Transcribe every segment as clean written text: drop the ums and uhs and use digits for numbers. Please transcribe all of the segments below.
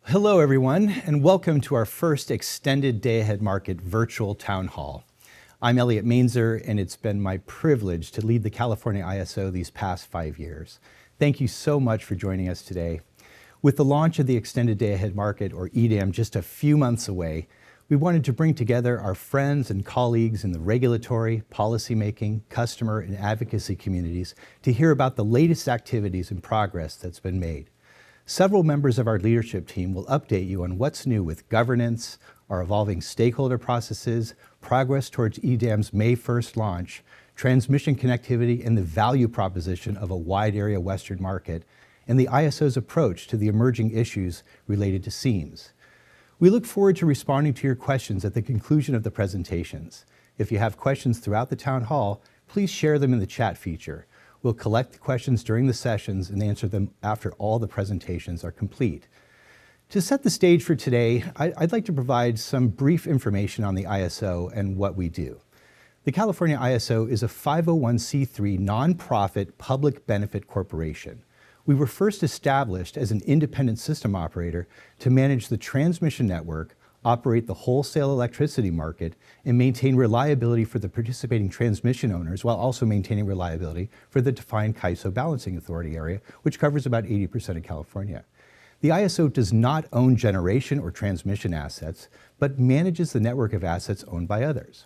Hello, everyone, and welcome to our first extended Day Ahead Market virtual town hall. I'm Elliot Mainzer, and it's been my privilege to lead the California ISO these past 5 years. Thank you so much for joining us today. With the launch of the Extended Day Ahead Market, or EDAM, just a few months away, we wanted to bring together our friends and colleagues in the regulatory, policymaking, customer, and advocacy communities to hear about the latest activities and progress that's been made. Several members of our leadership team will update you on what's new with governance, our evolving stakeholder processes, progress towards EDAM's May 1st launch, transmission connectivity, and the value proposition of a wide area Western market, and the ISO's approach to the emerging issues related to SEAMs. We look forward to responding to your questions at the conclusion of the presentations. If you have questions throughout the town hall, please share them in the chat feature. We'll collect the questions during the sessions and answer them after all the presentations are complete. To set the stage for today, I'd like to provide some brief information on the ISO and what we do. The California ISO is a 501c3 nonprofit public benefit corporation. We were first established as an independent system operator to manage the transmission network, operate the wholesale electricity market, and maintain reliability for the participating transmission owners while also maintaining reliability for the defined CAISO balancing authority area, which covers about 80% of California. The ISO does not own generation or transmission assets, but manages the network of assets owned by others.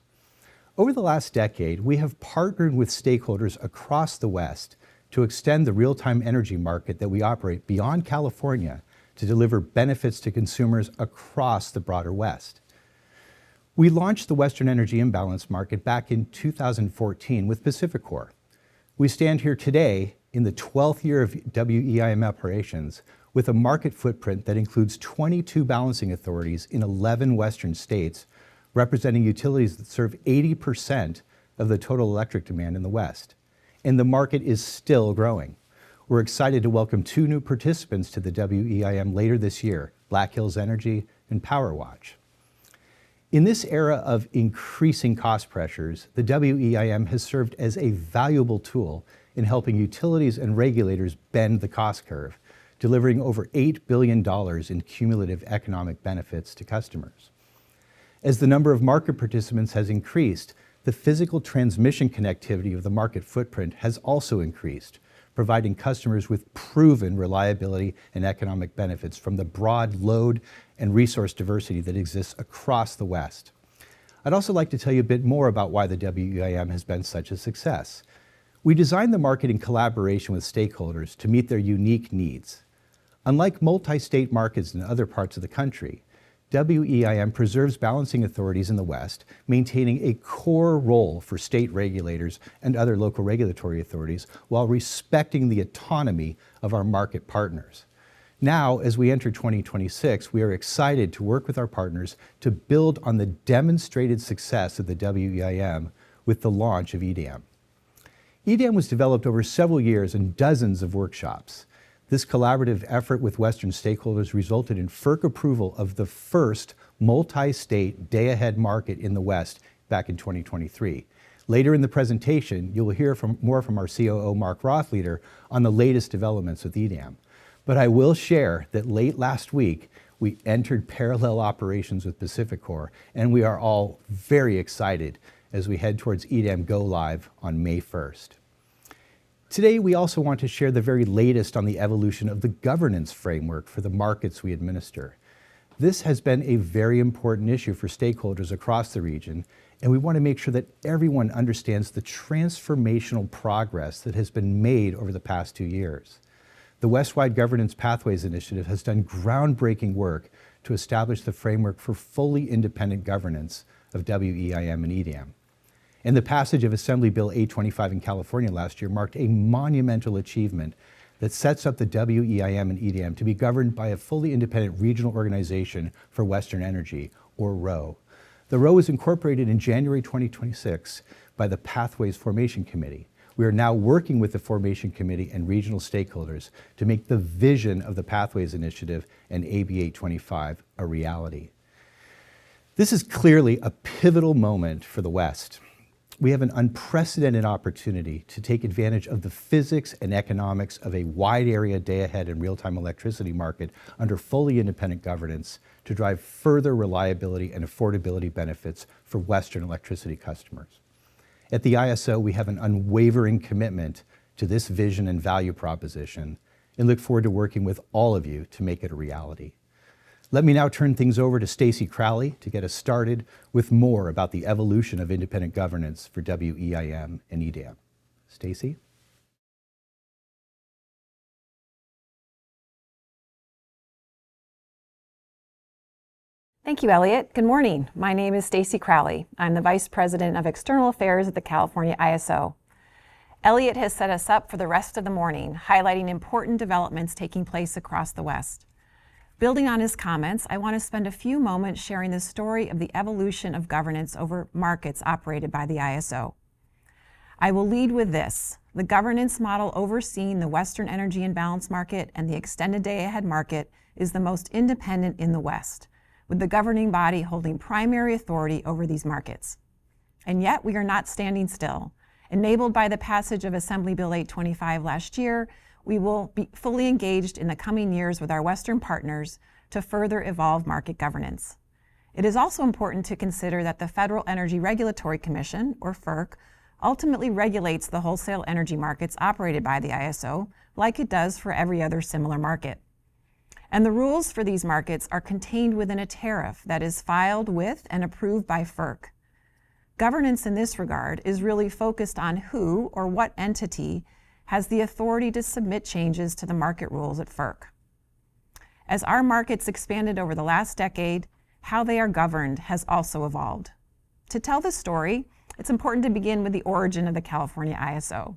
Over the last decade, we have partnered with stakeholders across the West to extend the real-time energy market that we operate beyond California to deliver benefits to consumers across the broader West. We launched the Western Energy Imbalance Market back in 2014 with PacifiCorp. We stand here today in the 12th year of WEIM operations with a market footprint that includes 22 balancing authorities in 11 Western states, representing utilities that serve 80% of the total electric demand in the West. And the market is still growing. We're excited to welcome 2 new participants to the WEIM later this year, Black Hills Energy and PowerWatch. In this era of increasing cost pressures, the WEIM has served as a valuable tool in helping utilities and regulators bend the cost curve, delivering over $8 billion in cumulative economic benefits to customers. As the number of market participants has increased, the physical transmission connectivity of the market footprint has also increased, providing customers with proven reliability and economic benefits from the broad load and resource diversity that exists across the West. I'd also like to tell you a bit more about why the WEIM has been such a success. We designed the market in collaboration with stakeholders to meet their unique needs. Unlike multi-state markets in other parts of the country, WEIM preserves balancing authorities in the West, maintaining a core role for state regulators and other local regulatory authorities while respecting the autonomy of our market partners. Now, as we enter 2026, we are excited to work with our partners to build on the demonstrated success of the WEIM with the launch of EDAM. EDAM was developed over several years and dozens of workshops. This collaborative effort with Western stakeholders resulted in FERC approval of the first multi-state day-ahead market in the West back in 2023. Later in the presentation, you will hear more from our COO, Mark Rothleder, on the latest developments with EDAM. But I will share that late last week, we entered parallel operations with PacifiCorp, and we are all very excited as we head towards EDAM Go Live on May 1st. Today, we also want to share the very latest on the evolution of the governance framework for the markets we administer. This has been a very important issue for stakeholders across the region, and we want to make sure that everyone understands the transformational progress that has been made over the past 2 years. The West-Wide Governance Pathways Initiative has done groundbreaking work to establish the framework for fully independent governance of WEIM and EDAM. And the passage of Assembly Bill 825 in California last year marked a monumental achievement that sets up the WEIM and EDAM to be governed by a fully independent regional organization for Western Energy, or ROE. The ROE was incorporated in January 2026 by the Pathways Formation Committee. We are now working with the Formation Committee and regional stakeholders to make the vision of the Pathways Initiative and AB 825 a reality. This is clearly a pivotal moment for the West. We have an unprecedented opportunity to take advantage of the physics and economics of a wide area day-ahead and real-time electricity market under fully independent governance to drive further reliability and affordability benefits for Western electricity customers. At the ISO, we have an unwavering commitment to this vision and value proposition and look forward to working with all of you to make it a reality. Let me now turn things over to Stacey Crowley to get us started with more about the evolution of independent governance for WEIM and EDAM. Stacey? Thank you, Elliot. Good morning. My name is Stacey Crowley. I'm the Vice President of External Affairs at the California ISO. Elliot has set us up for the rest of the morning, highlighting important developments taking place across the West. Building on his comments, I want to spend a few moments sharing the story of the evolution of governance over markets operated by the ISO. I will lead with this. The governance model overseeing the Western energy imbalance market and the extended day-ahead market is the most independent in the West, with the governing body holding primary authority over these markets. And yet we are not standing still. Enabled by the passage of Assembly Bill 825 last year, we will be fully engaged in the coming years with our Western partners to further evolve market governance. It is also important to consider that the Federal Energy Regulatory Commission, or FERC, ultimately regulates the wholesale energy markets operated by the ISO, like it does for every other similar market. And the rules for these markets are contained within a tariff that is filed with and approved by FERC. Governance in this regard is really focused on who or what entity has the authority to submit changes to the market rules at FERC. As our markets expanded over the last decade, how they are governed has also evolved. To tell this story, it's important to begin with the origin of the California ISO.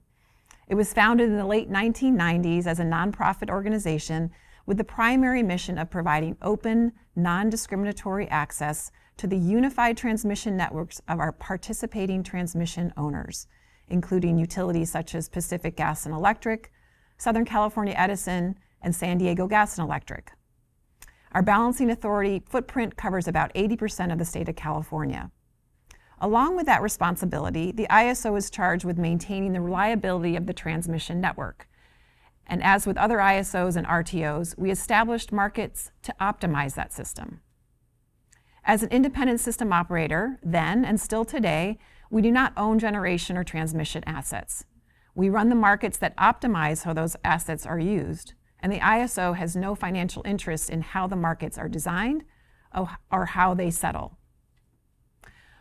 It was founded in the late 1990s as a nonprofit organization with the primary mission of providing open, non-discriminatory access to the unified transmission networks of our participating transmission owners, including utilities such as Pacific Gas and Electric, Southern California Edison, and San Diego Gas and Electric. Our balancing authority footprint covers about 80% of the state of California. Along with that responsibility, the ISO is charged with maintaining the reliability of the transmission network. And as with other ISOs and RTOs, we established markets to optimize that system. As an independent system operator, then and still today, we do not own generation or transmission assets. We run the markets that optimize how those assets are used, and the ISO has no financial interest in how the markets are designed or how they settle.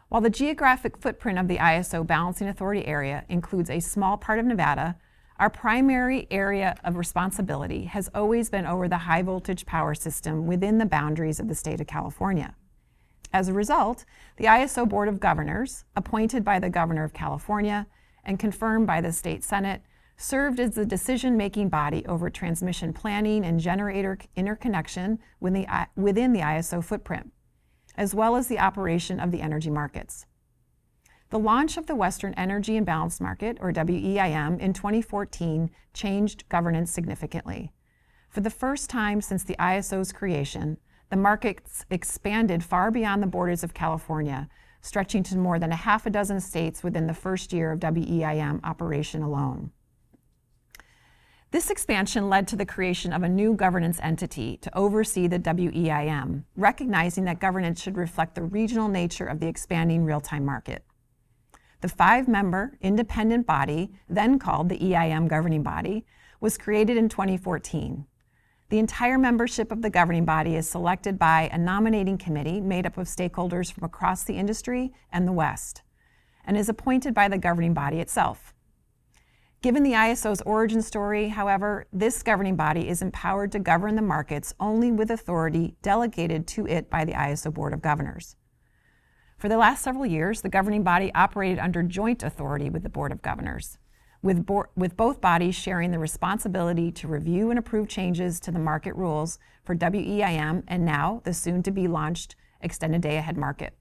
While the geographic footprint of the ISO Balancing Authority area includes a small part of Nevada, our primary area of responsibility has always been over the high voltage power system within the boundaries of the state of California. As a result, the ISO Board of Governors, appointed by the Governor of California and confirmed by the State Senate, served as the decision-making body over transmission planning and generator interconnection within the ISO footprint, as well as the operation of the energy markets. The launch of the Western Energy Imbalance Market, or WEIM, in 2014 changed governance significantly. For the first time since the ISO's creation, the markets expanded far beyond the borders of California, stretching to more than a half a dozen states within the first year of WEIM operation alone. This expansion led to the creation of a new governance entity to oversee the WEIM, recognizing that governance should reflect the regional nature of the expanding real-time market. The 5-member independent body, then called the EIM governing body, was created in 2014. The entire membership of the governing body is selected by a nominating committee made up of stakeholders from across the industry and the West, and is appointed by the governing body itself. Given the ISO's origin story, however, this governing body is empowered to govern the markets only with authority delegated to it by the ISO Board of Governors. For the last several years, the governing body operated under joint authority with the Board of Governors, with both bodies sharing the responsibility to review and approve changes to the market rules for WEIM and now the soon-to-be launched extended day-ahead market.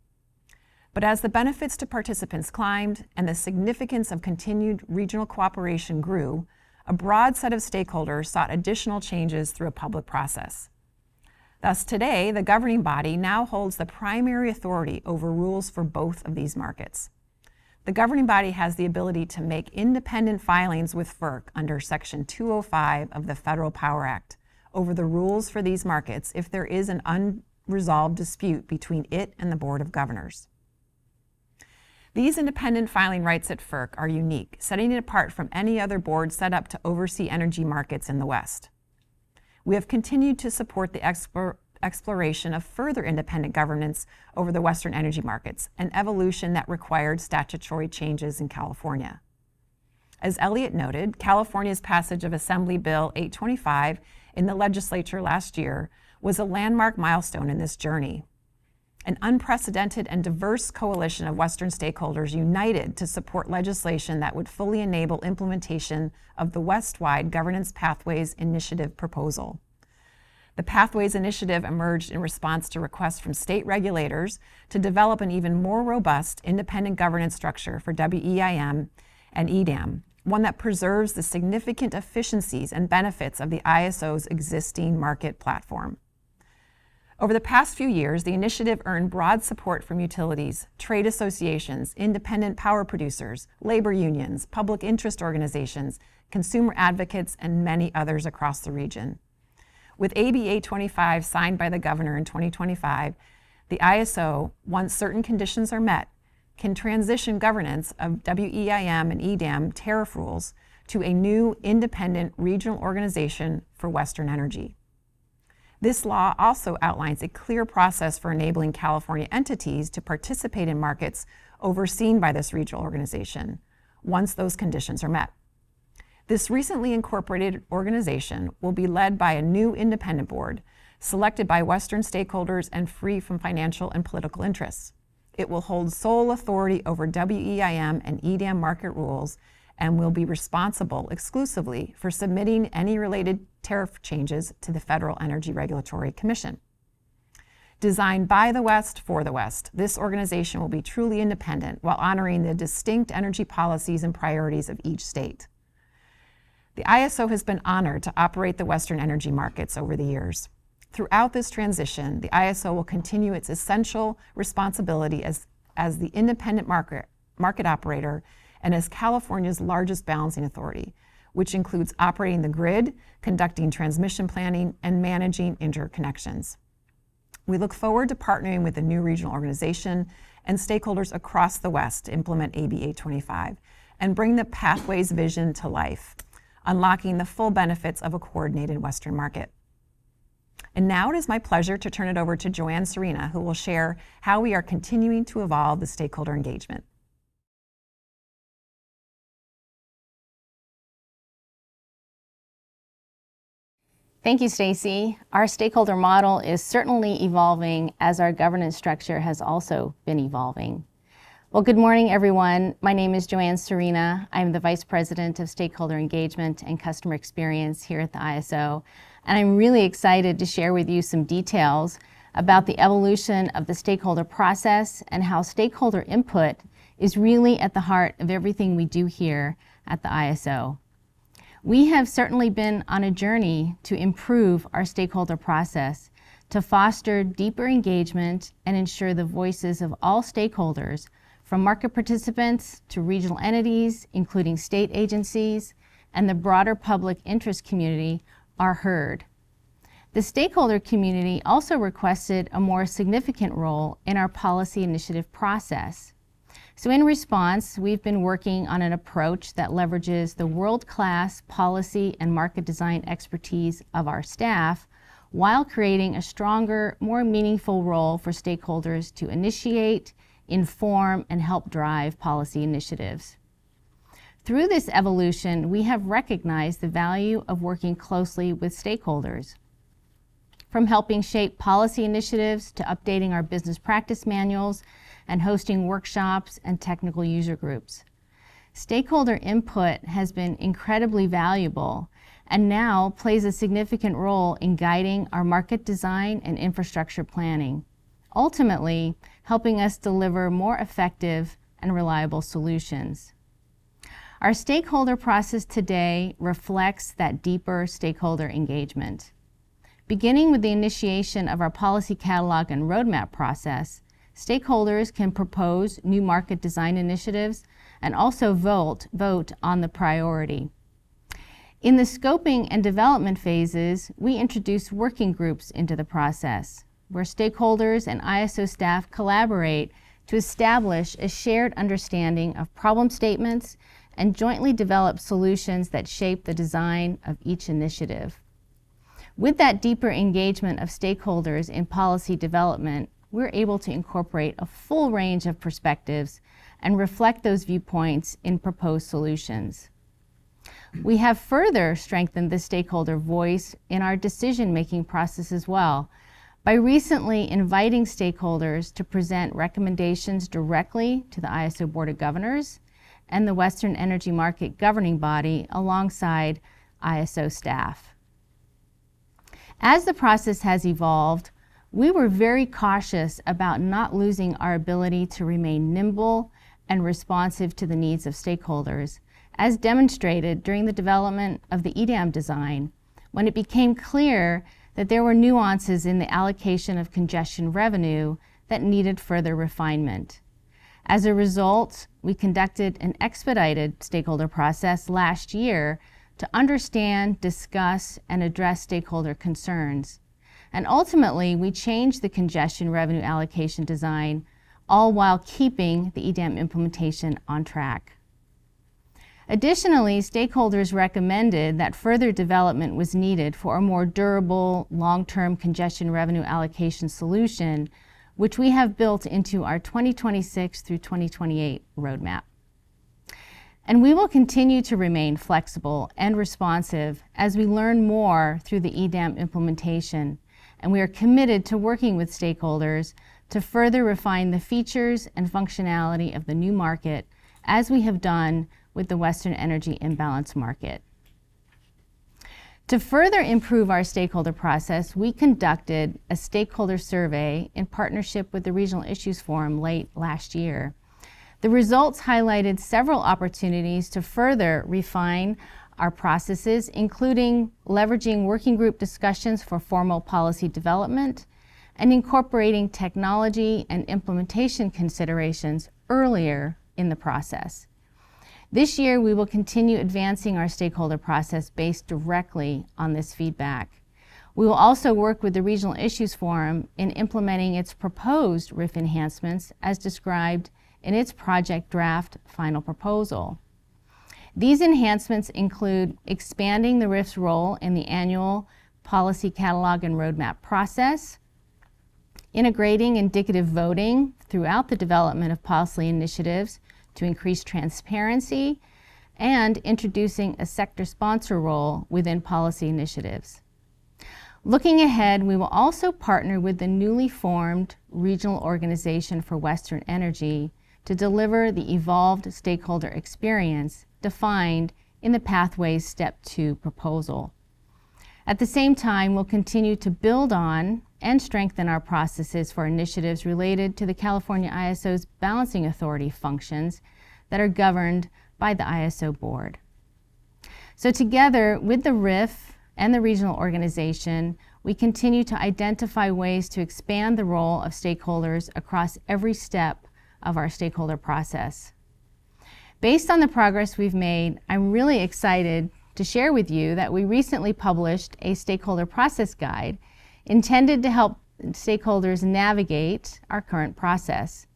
But as the benefits to participants climbed and the significance of continued regional cooperation grew, a broad set of stakeholders sought additional changes through a public process. Thus today, the governing body now holds the primary authority over rules for both of these markets. The governing body has the ability to make independent filings with FERC under Section 205 of the Federal Power Act over the rules for these markets if there is an unresolved dispute between it and the Board of Governors. These independent filing rights at FERC are unique, setting it apart from any other board set up to oversee energy markets in the West. We have continued to support the exploration of further independent governance over the Western energy markets, an evolution that required statutory changes in California. As Elliot noted, California's passage of Assembly Bill 825 in the legislature last year was a landmark milestone in this journey. An unprecedented and diverse coalition of Western stakeholders united to support legislation that would fully enable implementation of the West-wide Governance Pathways Initiative proposal. The Pathways Initiative emerged in response to requests from state regulators to develop an even more robust independent governance structure for WEIM and EDAM, one that preserves the significant efficiencies and benefits of the ISO's existing market platform. Over the past few years, the initiative earned broad support from utilities, trade associations, independent power producers, labor unions, public interest organizations, consumer advocates, and many others across the region. With AB 825 signed by the governor in 2025, the ISO, once certain conditions are met, can transition governance of WEIM and EDAM tariff rules to a new independent regional organization for Western energy. This law also outlines a clear process for enabling California entities to participate in markets overseen by this regional organization, once those conditions are met. This recently incorporated organization will be led by a new independent board, selected by Western stakeholders and free from financial and political interests. It will hold sole authority over WEIM and EDAM market rules and will be responsible exclusively for submitting any related tariff changes to the Federal Energy Regulatory Commission. Designed by the West for the West, this organization will be truly independent while honoring the distinct energy policies and priorities of each state. The ISO has been honored to operate the Western energy markets over the years. Throughout this transition, the ISO will continue its essential responsibility as the independent market operator and as California's largest balancing authority, which includes operating the grid, conducting transmission planning, and managing interconnections. We look forward to partnering with the new regional organization and stakeholders across the West to implement AB 825 and bring the Pathways vision to life, unlocking the full benefits of a coordinated Western market. And now it is my pleasure to turn it over to Joanne Serina, who will share how we are continuing to evolve the stakeholder engagement. Thank you, Stacey. Our stakeholder model is certainly evolving as our governance structure has also been evolving. Well, good morning, everyone. My name is Joanne Serina. I'm the Vice President of Stakeholder Engagement and Customer Experience here at the ISO, and I'm really excited to share with you some details about the evolution of the stakeholder process and how stakeholder input is really at the heart of everything we do here at the ISO. We have certainly been on a journey to improve our stakeholder process, to foster deeper engagement and ensure the voices of all stakeholders, from market participants to regional entities, including state agencies, and the broader public interest community, are heard. The stakeholder community also requested a more significant role in our policy initiative process. So in response, we've been working on an approach that leverages the world-class policy and market design expertise of our staff while creating a stronger, more meaningful role for stakeholders to initiate, inform, and help drive policy initiatives. Through this evolution, we have recognized the value of working closely with stakeholders. From helping shape policy initiatives to updating our business practice manuals and hosting workshops and technical user groups. Stakeholder input has been incredibly valuable and now plays a significant role in guiding our market design and infrastructure planning, ultimately helping us deliver more effective and reliable solutions. Our stakeholder process today reflects that deeper stakeholder engagement. Beginning with the initiation of our policy catalog and roadmap process, stakeholders can propose new market design initiatives and also vote on the priority. In the scoping and development phases, we introduce working groups into the process, where stakeholders and ISO staff collaborate to establish a shared understanding of problem statements and jointly develop solutions that shape the design of each initiative. With that deeper engagement of stakeholders in policy development, we're able to incorporate a full range of perspectives and reflect those viewpoints in proposed solutions. We have further strengthened the stakeholder voice in our decision-making process as well, by recently inviting stakeholders to present recommendations directly to the ISO Board of Governors and the Western Energy Market Governing Body alongside ISO staff. As the process has evolved, we were very cautious about not losing our ability to remain nimble and responsive to the needs of stakeholders, as demonstrated during the development of the EDAM design, when it became clear that there were nuances in the allocation of congestion revenue that needed further refinement. As a result, we conducted an expedited stakeholder process last year to understand, discuss, and address stakeholder concerns. And ultimately, we changed the congestion revenue allocation design, all while keeping the EDAM implementation on track. Additionally, stakeholders recommended that further development was needed for a more durable, long-term congestion revenue allocation solution, which we have built into our 2026 through 2028 roadmap. And we will continue to remain flexible and responsive as we learn more through the EDAM implementation, and we are committed to working with stakeholders to further refine the features and functionality of the new market, as we have done with the Western Energy Imbalance Market. To further improve our stakeholder process, we conducted a stakeholder survey in partnership with the Regional Issues Forum late last year. The results highlighted several opportunities to further refine our processes, including leveraging working group discussions for formal policy development and incorporating technology and implementation considerations earlier in the process. This year, we will continue advancing our stakeholder process based directly on this feedback. We will also work with the Regional Issues Forum in implementing its proposed RIF enhancements as described in its project draft final proposal. These enhancements include expanding the RIF's role in the annual policy catalog and roadmap process, integrating indicative voting throughout the development of policy initiatives to increase transparency, and introducing a sector sponsor role within policy initiatives. Looking ahead, we will also partner with the newly formed Regional Organization for Western Energy to deliver the evolved stakeholder experience defined in the Pathways Step 2 proposal. At the same time, we'll continue to build on and strengthen our processes for initiatives related to the California ISO's balancing authority functions that are governed by the ISO board. So together with the RIF and the regional organization, we continue to identify ways to expand the role of stakeholders across every step of our stakeholder process. Based on the progress we've made, I'm really excited to share with you that we recently published a stakeholder process guide intended to help stakeholders navigate our current process.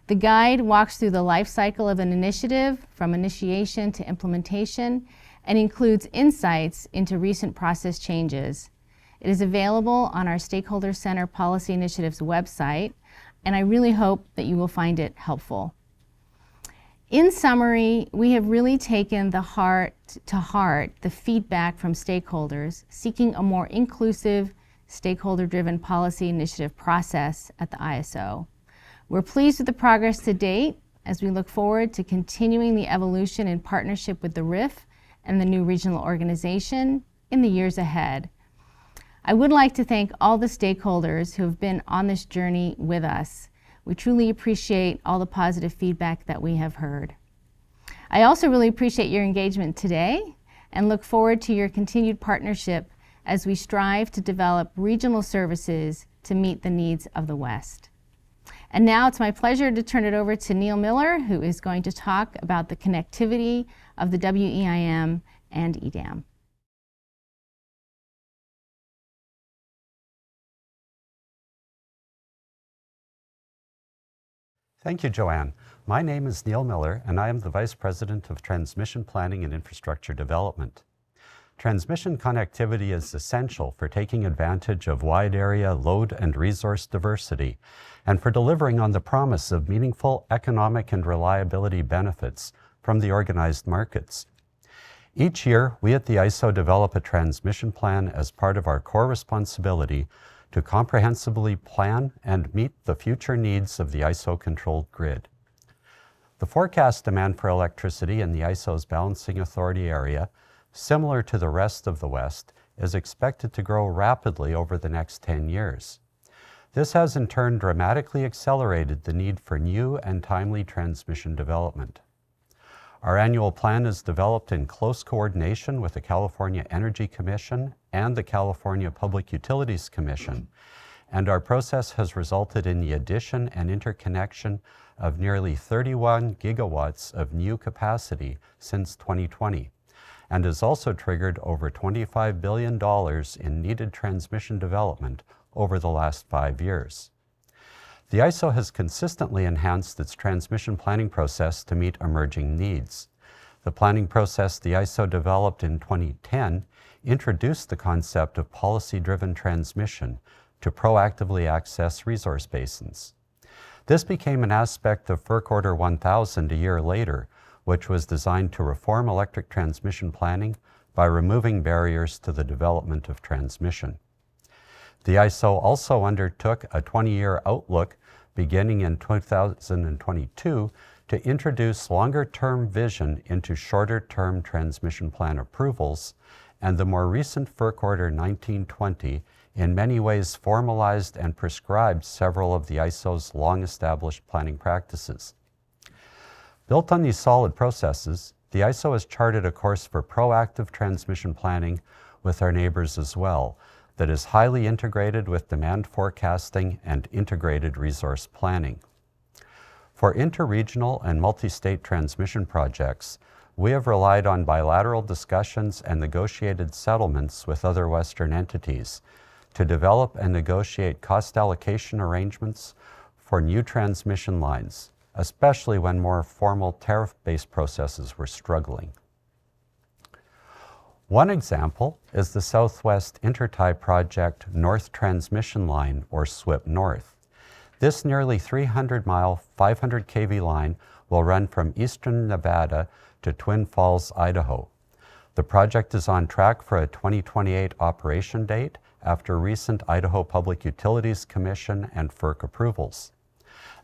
The guide walks through the life cycle of an initiative from initiation to implementation and includes insights into recent process changes. It is available on our Stakeholder Center Policy Initiatives website, and I really hope that you will find it helpful. In summary, we have really taken the heart the feedback from stakeholders, seeking a more inclusive, stakeholder-driven policy initiative process at the ISO. We're pleased with the progress to date as we look forward to continuing the evolution in partnership with the RIF and the new regional organization in the years ahead. I would like to thank all the stakeholders who have been on this journey with us. We truly appreciate all the positive feedback that we have heard. I also really appreciate your engagement today and look forward to your continued partnership as we strive to develop regional services to meet the needs of the West. And now it's my pleasure to turn it over to Neil Millar, who is going to talk about the connectivity of the WEIM and EDAM. Thank you, Joanne. My name is Neil Millar, and I am the Vice President of Transmission Planning and Infrastructure Development. Transmission connectivity is essential for taking advantage of wide area load and resource diversity, and for delivering on the promise of meaningful economic and reliability benefits from the organized markets. Each year, we at the ISO develop a transmission plan as part of our core responsibility to comprehensively plan and meet the future needs of the ISO-controlled grid. The forecast demand for electricity in the ISO's balancing authority area, similar to the rest of the West, is expected to grow rapidly over the next 10 years. This has in turn dramatically accelerated the need for new and timely transmission development. Our annual plan is developed in close coordination with the California Energy Commission and the California Public Utilities Commission, and our process has resulted in the addition and interconnection of nearly 31 gigawatts of new capacity since 2020, and has also triggered over $25 billion in needed transmission development over the last 5 years. The ISO has consistently enhanced its transmission planning process to meet emerging needs. The planning process the ISO developed in 2010 introduced the concept of policy-driven transmission to proactively access resource basins. This became an aspect of FERC Order 1000 a year later, which was designed to reform electric transmission planning by removing barriers to the development of transmission. The ISO also undertook a 20-year outlook beginning in 2022 to introduce longer-term vision into shorter-term transmission plan approvals, and the more recent FERC Order 1920 in many ways formalized and prescribed several of the ISO's long-established planning practices. Built on these solid processes, the ISO has charted a course for proactive transmission planning with our neighbors as well, that is highly integrated with demand forecasting and integrated resource planning. For interregional and multi-state transmission projects, we have relied on bilateral discussions and negotiated settlements with other Western entities to develop and negotiate cost allocation arrangements for new transmission lines, especially when more formal tariff-based processes were struggling. One example is the Southwest Intertie Project North Transmission Line, or SWIP North. This nearly 300-mile, 500 kV line will run from eastern Nevada to Twin Falls, Idaho. The project is on track for a 2028 operation date after recent Idaho Public Utilities Commission and FERC approvals.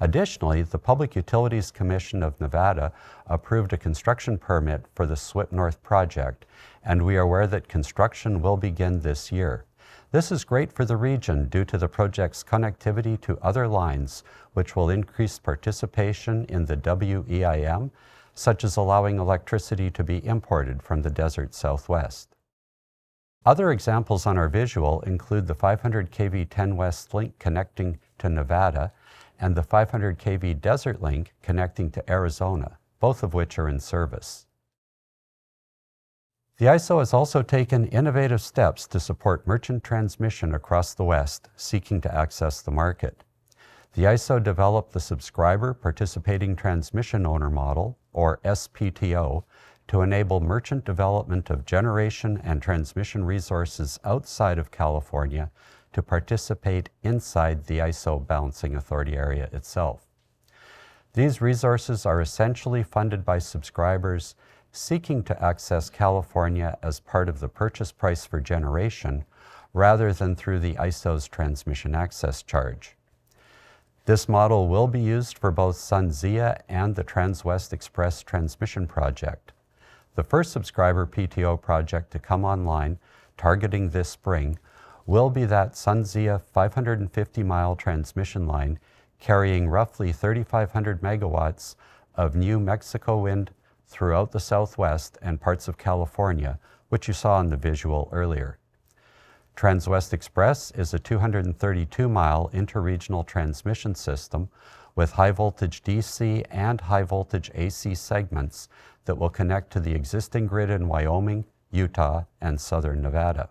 Additionally, the Public Utilities Commission of Nevada approved a construction permit for the SWIP North project, and we are aware that construction will begin this year. This is great for the region due to the project's connectivity to other lines, which will increase participation in the WEIM, such as allowing electricity to be imported from the desert Southwest. Other examples on our visual include the 500 kV 10 West link connecting to Nevada and the 500 kV Desert Link connecting to Arizona, both of which are in service. The ISO has also taken innovative steps to support merchant transmission across the West seeking to access the market. The ISO developed the Subscriber Participating Transmission Owner Model, or SPTO, to enable merchant development of generation and transmission resources outside of California to participate inside the ISO balancing authority area itself. These resources are essentially funded by subscribers seeking to access California as part of the purchase price for generation, rather than through the ISO's transmission access charge. This model will be used for both SunZia and the Transwest Express transmission project. The first subscriber PTO project to come online, targeting this spring, will be that SunZia 550-mile transmission line carrying roughly 3,500 megawatts of New Mexico wind throughout the Southwest and parts of California, which you saw in the visual earlier. Transwest Express is a 232-mile interregional transmission system with high voltage DC and high voltage AC segments that will connect to the existing grid in Wyoming, Utah, and southern Nevada.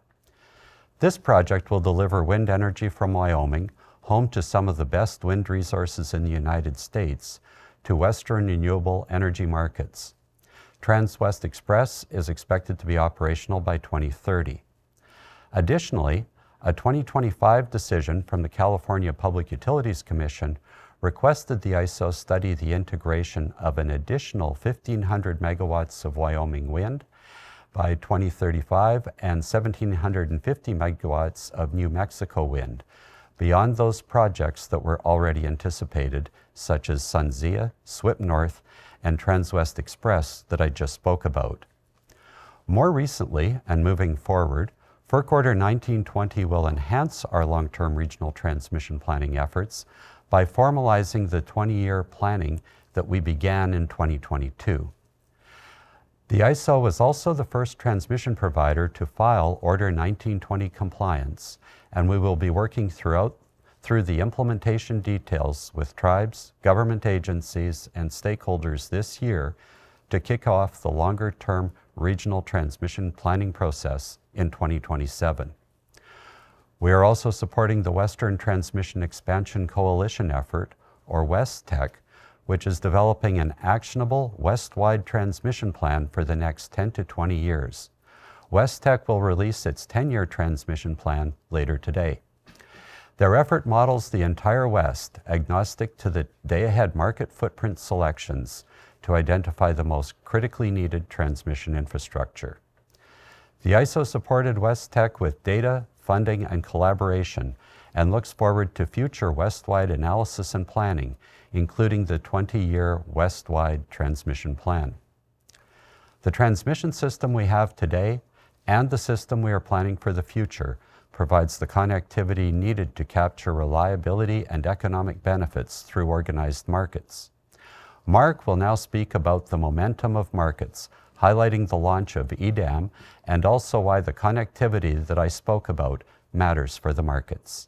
This project will deliver wind energy from Wyoming, home to some of the best wind resources in the United States, to Western renewable energy markets. Trans-West Express is expected to be operational by 2030. Additionally, a 2025 decision from the California Public Utilities Commission requested the ISO study the integration of an additional 1,500 megawatts of Wyoming wind by 2035 and 1,750 megawatts of New Mexico wind, beyond those projects that were already anticipated, such as SunZia, SWIP North, and Trans-West Express that I just spoke about. More recently, and moving forward, FERC Order 1920 will enhance our long-term regional transmission planning efforts by formalizing the 20-year planning that we began in 2022. The ISO was also the first transmission provider to file Order 1920 compliance, and we will be working through the implementation details with tribes, government agencies, and stakeholders this year to kick off the longer-term regional transmission planning process in 2027. We are also supporting the Western Transmission Expansion Coalition effort, or WESTEC, which is developing an actionable West-wide transmission plan for the next 10 to 20 years. WESTEC will release its 10-year transmission plan later today. Their effort models the entire West, agnostic to the day-ahead market footprint selections, to identify the most critically needed transmission infrastructure. The ISO supported WESTEC with data, funding, and collaboration, and looks forward to future West-wide analysis and planning, including the 20-year West-wide transmission plan. The transmission system we have today and the system we are planning for the future provides the connectivity needed to capture reliability and economic benefits through organized markets. Mark will now speak about the momentum of markets, highlighting the launch of EDAM and also why the connectivity that I spoke about matters for the markets.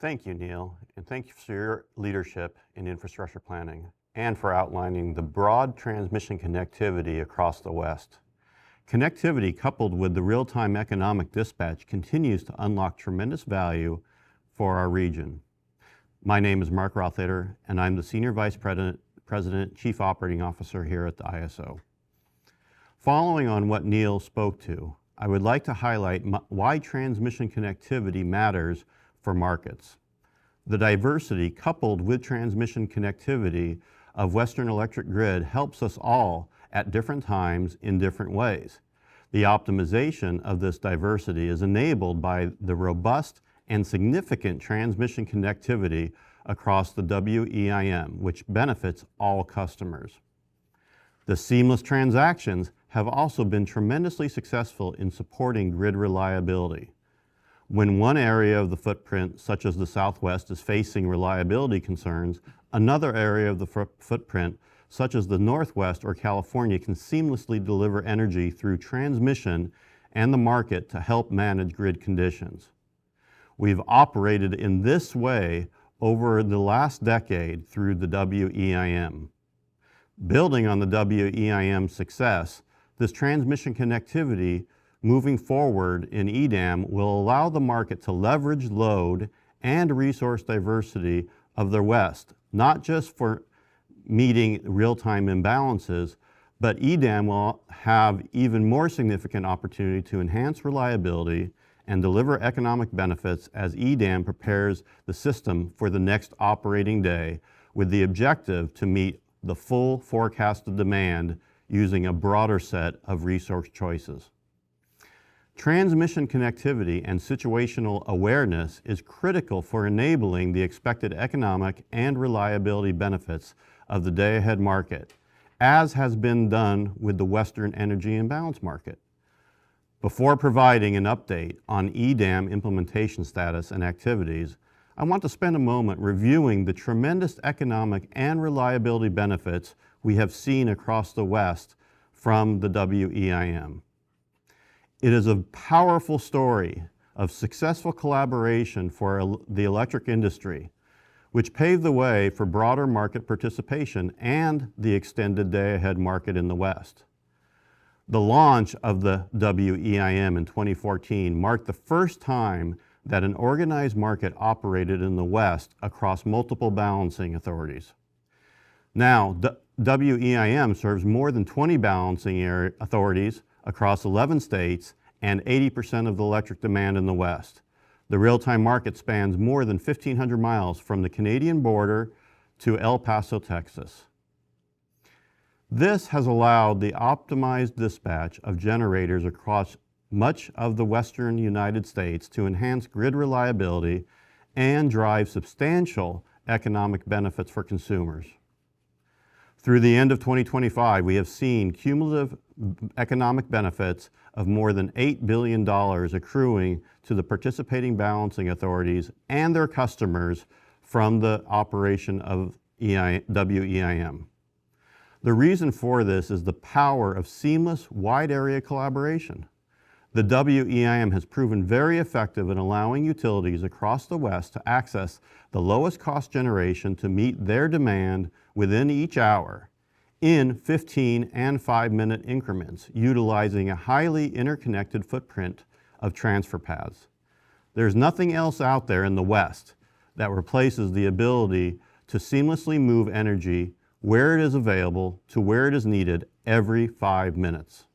Thank you, Neil, and thank you for your leadership in infrastructure planning and for outlining the broad transmission connectivity across the West. Connectivity coupled with the real-time economic dispatch continues to unlock tremendous value for our region. My name is Mark Rothleder, and I'm the Senior Vice President, Chief Operating Officer here at the ISO. Following on what Neil spoke to, I would like to highlight why transmission connectivity matters for markets. The diversity coupled with transmission connectivity of Western electric grid helps us all at different times in different ways. The optimization of this diversity is enabled by the robust and significant transmission connectivity across the WEIM, which benefits all customers. The seamless transactions have also been tremendously successful in supporting grid reliability. When one area of the footprint, such as the Southwest, is facing reliability concerns, another area of the footprint, such as the Northwest or California, can seamlessly deliver energy through transmission and the market to help manage grid conditions. We've operated in this way over the last decade through the WEIM. Building on the WEIM success, this transmission connectivity moving forward in EDAM will allow the market to leverage load and resource diversity of the West, not just for meeting real-time imbalances, but EDAM will have even more significant opportunity to enhance reliability and deliver economic benefits as EDAM prepares the system for the next operating day with the objective to meet the full forecasted demand using a broader set of resource choices. Transmission connectivity and situational awareness is critical for enabling the expected economic and reliability benefits of the day-ahead market, as has been done with the Western Energy Imbalance Market. Before providing an update on EDAM implementation status and activities, I want to spend a moment reviewing the tremendous economic and reliability benefits we have seen across the West from the WEIM. It is a powerful story of successful collaboration for the electric industry, which paved the way for broader market participation and the extended day-ahead market in the West. The launch of the WEIM in 2014 marked the first time that an organized market operated in the West across multiple balancing authorities. Now, WEIM serves more than 20 balancing authorities across 11 states and 80% of the electric demand in the West. The real-time market spans more than 1,500 miles from the Canadian border to El Paso, Texas. This has allowed the optimized dispatch of generators across much of the western United States to enhance grid reliability and drive substantial economic benefits for consumers. Through the end of 2025, we have seen cumulative economic benefits of more than $8 billion accruing to the participating balancing authorities and their customers from the operation of WEIM. The reason for this is the power of seamless wide area collaboration. The WEIM has proven very effective in allowing utilities across the West to access the lowest cost generation to meet their demand within each hour in 15 and 5-minute increments, utilizing a highly interconnected footprint of transfer paths. There's nothing else out there in the West that replaces the ability to seamlessly move energy where it is available to where it is needed every 5 minutes.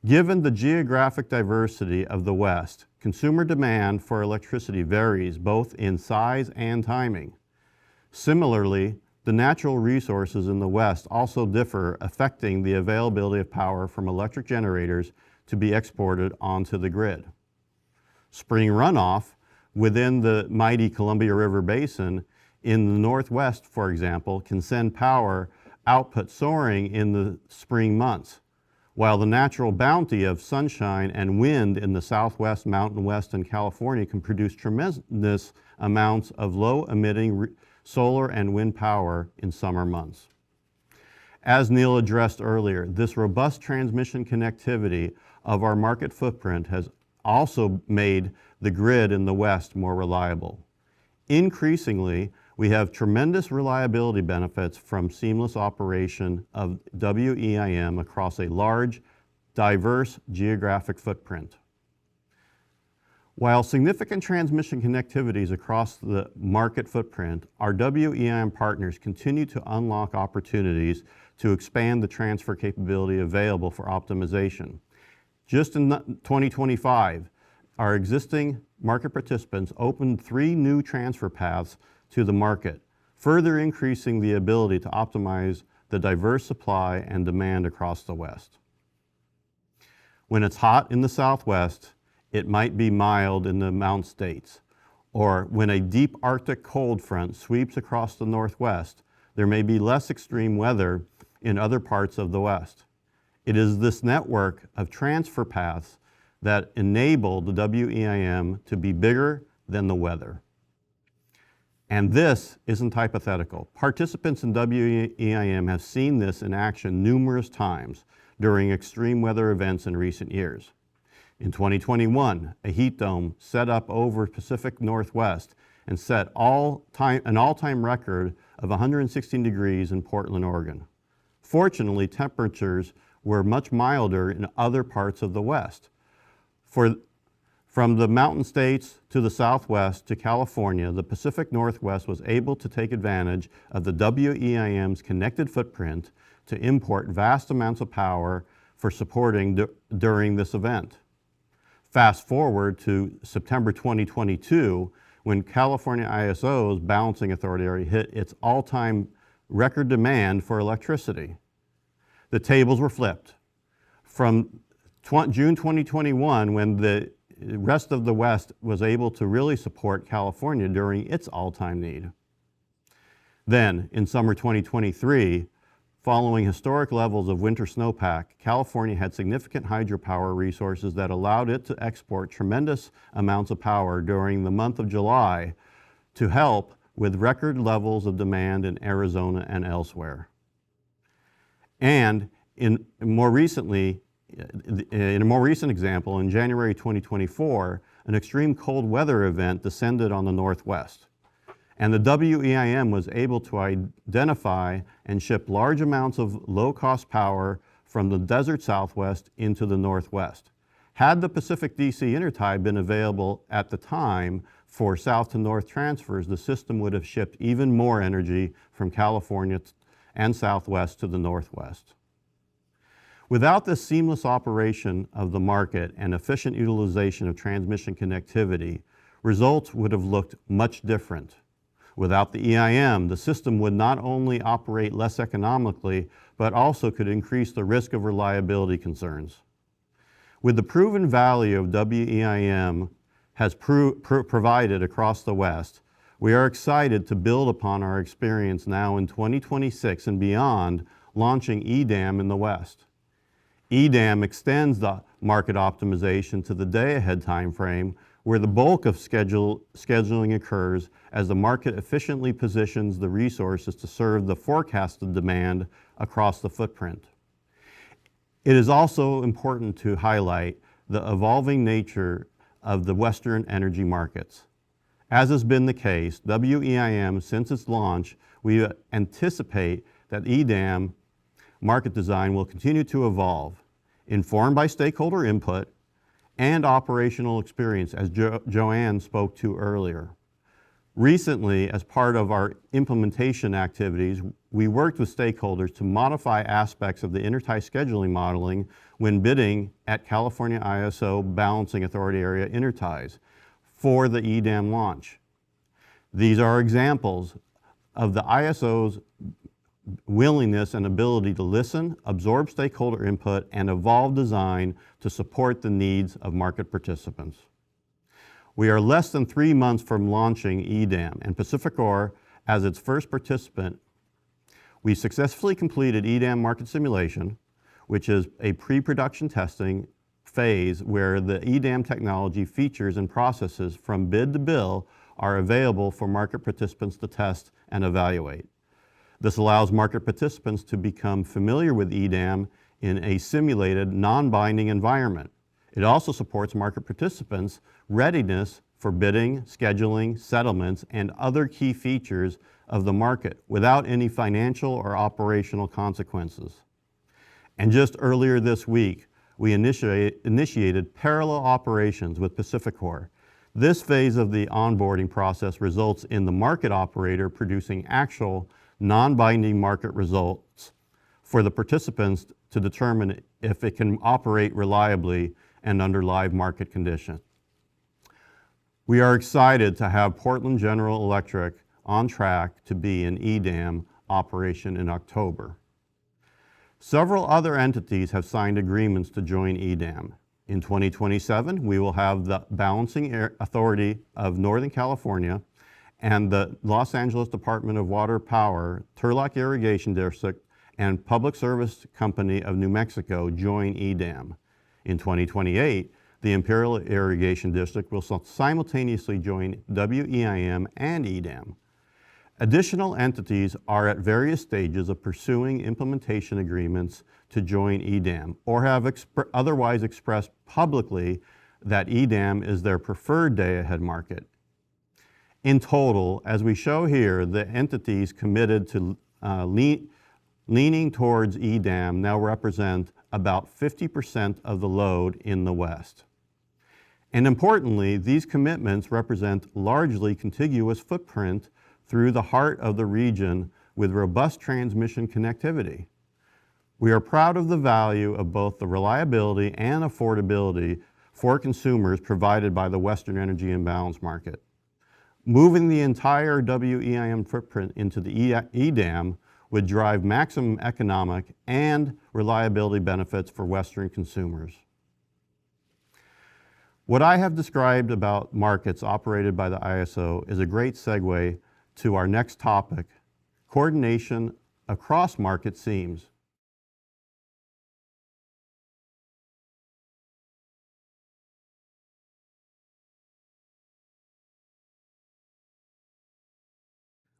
Given the geographic diversity of the West, consumer demand for electricity varies both in size and timing. Similarly, the natural resources in the West also differ, affecting the availability of power from electric generators to be exported onto the grid. Spring runoff within the mighty Columbia River Basin in the Northwest, for example, can send power output soaring in the spring months, while the natural bounty of sunshine and wind in the Southwest, Mountain West, and California can produce tremendous amounts of low-emitting solar and wind power in summer months. As Neil addressed earlier, this robust transmission connectivity of our market footprint has also made the grid in the West more reliable. Increasingly, we have tremendous reliability benefits from seamless operation of WEIM across a large, diverse geographic footprint. While significant transmission connectivities across the market footprint, our WEIM partners continue to unlock opportunities to expand the transfer capability available for optimization. Just in 2025, our existing market participants opened 3 new transfer paths to the market, further increasing the ability to optimize the diverse supply and demand across the West. When it's hot in the Southwest, it might be mild in the Mountain States. Or when a deep Arctic cold front sweeps across the Northwest, there may be less extreme weather in other parts of the West. It is this network of transfer paths that enable the WEIM to be bigger than the weather. And this isn't hypothetical. Participants in WEIM have seen this in action numerous times during extreme weather events in recent years. In 2021, a heat dome set up over Pacific Northwest and set an all-time record of 116 degrees in Portland, Oregon. Fortunately, temperatures were much milder in other parts of the West. From the mountain states to the Southwest to California, the Pacific Northwest was able to take advantage of the WEIM's connected footprint to import vast amounts of power for supporting during this event. Fast forward to September 2022, when California ISO's balancing authority hit its all-time record demand for electricity. The tables were flipped. From June 2021, when the rest of the West was able to really support California during its all-time need. Then, in summer 2023, following historic levels of winter snowpack, California had significant hydropower resources that allowed it to export tremendous amounts of power during the month of July to help with record levels of demand in Arizona and elsewhere. And more recently, In a more recent example, in January 2024, an extreme cold weather event descended on the Northwest. And the WEIM was able to identify and ship large amounts of low-cost power from the desert Southwest into the Northwest. Had the Pacific DC intertie been available at the time for south to north transfers, the system would have shipped even more energy from California and Southwest to the Northwest. Without this seamless operation of the market and efficient utilization of transmission connectivity, results would have looked much different. Without the EIM, the system would not only operate less economically, but also could increase the risk of reliability concerns. With the proven value of WEIM has provided across the West, we are excited to build upon our experience now in 2026 and beyond, launching EDAM in the West. EDAM extends the market optimization to the day-ahead timeframe, where the bulk of scheduling occurs as the market efficiently positions the resources to serve the forecasted demand across the footprint. It is also important to highlight the evolving nature of the Western energy markets. As has been the case, WEIM, since its launch, we anticipate that EDAM market design will continue to evolve, informed by stakeholder input and operational experience, as Joanne spoke to earlier. Recently, as part of our implementation activities, we worked with stakeholders to modify aspects of the intertie scheduling modeling when bidding at California ISO Balancing Authority Area interties for the EDAM launch. These are examples of the ISO's willingness and ability to listen, absorb stakeholder input, and evolve design to support the needs of market participants. We are less than 3 months from launching EDAM, and PacifiCorp, as its first participant, we successfully completed EDAM market simulation, which is a pre-production testing phase where the EDAM technology features and processes from bid to bill are available for market participants to test and evaluate. This allows market participants to become familiar with EDAM in a simulated, non-binding environment. It also supports market participants' readiness for bidding, scheduling, settlements, and other key features of the market without any financial or operational consequences. And just earlier this week, we initiated parallel operations with PacifiCorp. This phase of the onboarding process results in the market operator producing actual non-binding market results for the participants to determine if it can operate reliably and under live market conditions. We are excited to have Portland General Electric on track to be in EDAM operation in October. Several other entities have signed agreements to join EDAM. In 2027, we will have the Balancing Authority of Northern California and the Los Angeles Department of Water Power, Turlock Irrigation District, and Public Service Company of New Mexico join EDAM. In 2028, the Imperial Irrigation District will simultaneously join WEIM and EDAM. Additional entities are at various stages of pursuing implementation agreements to join EDAM or have otherwise expressed publicly that EDAM is their preferred day-ahead market. In total, as we show here, the entities committed to leaning towards EDAM now represent about 50% of the load in the West. And importantly, these commitments represent largely contiguous footprint through the heart of the region with robust transmission connectivity. We are proud of the value of both the reliability and affordability for consumers provided by the Western Energy Imbalance Market. Moving the entire WEIM footprint into the EDAM would drive maximum economic and reliability benefits for Western consumers. What I have described about markets operated by the ISO is a great segue to our next topic, coordination across market seams.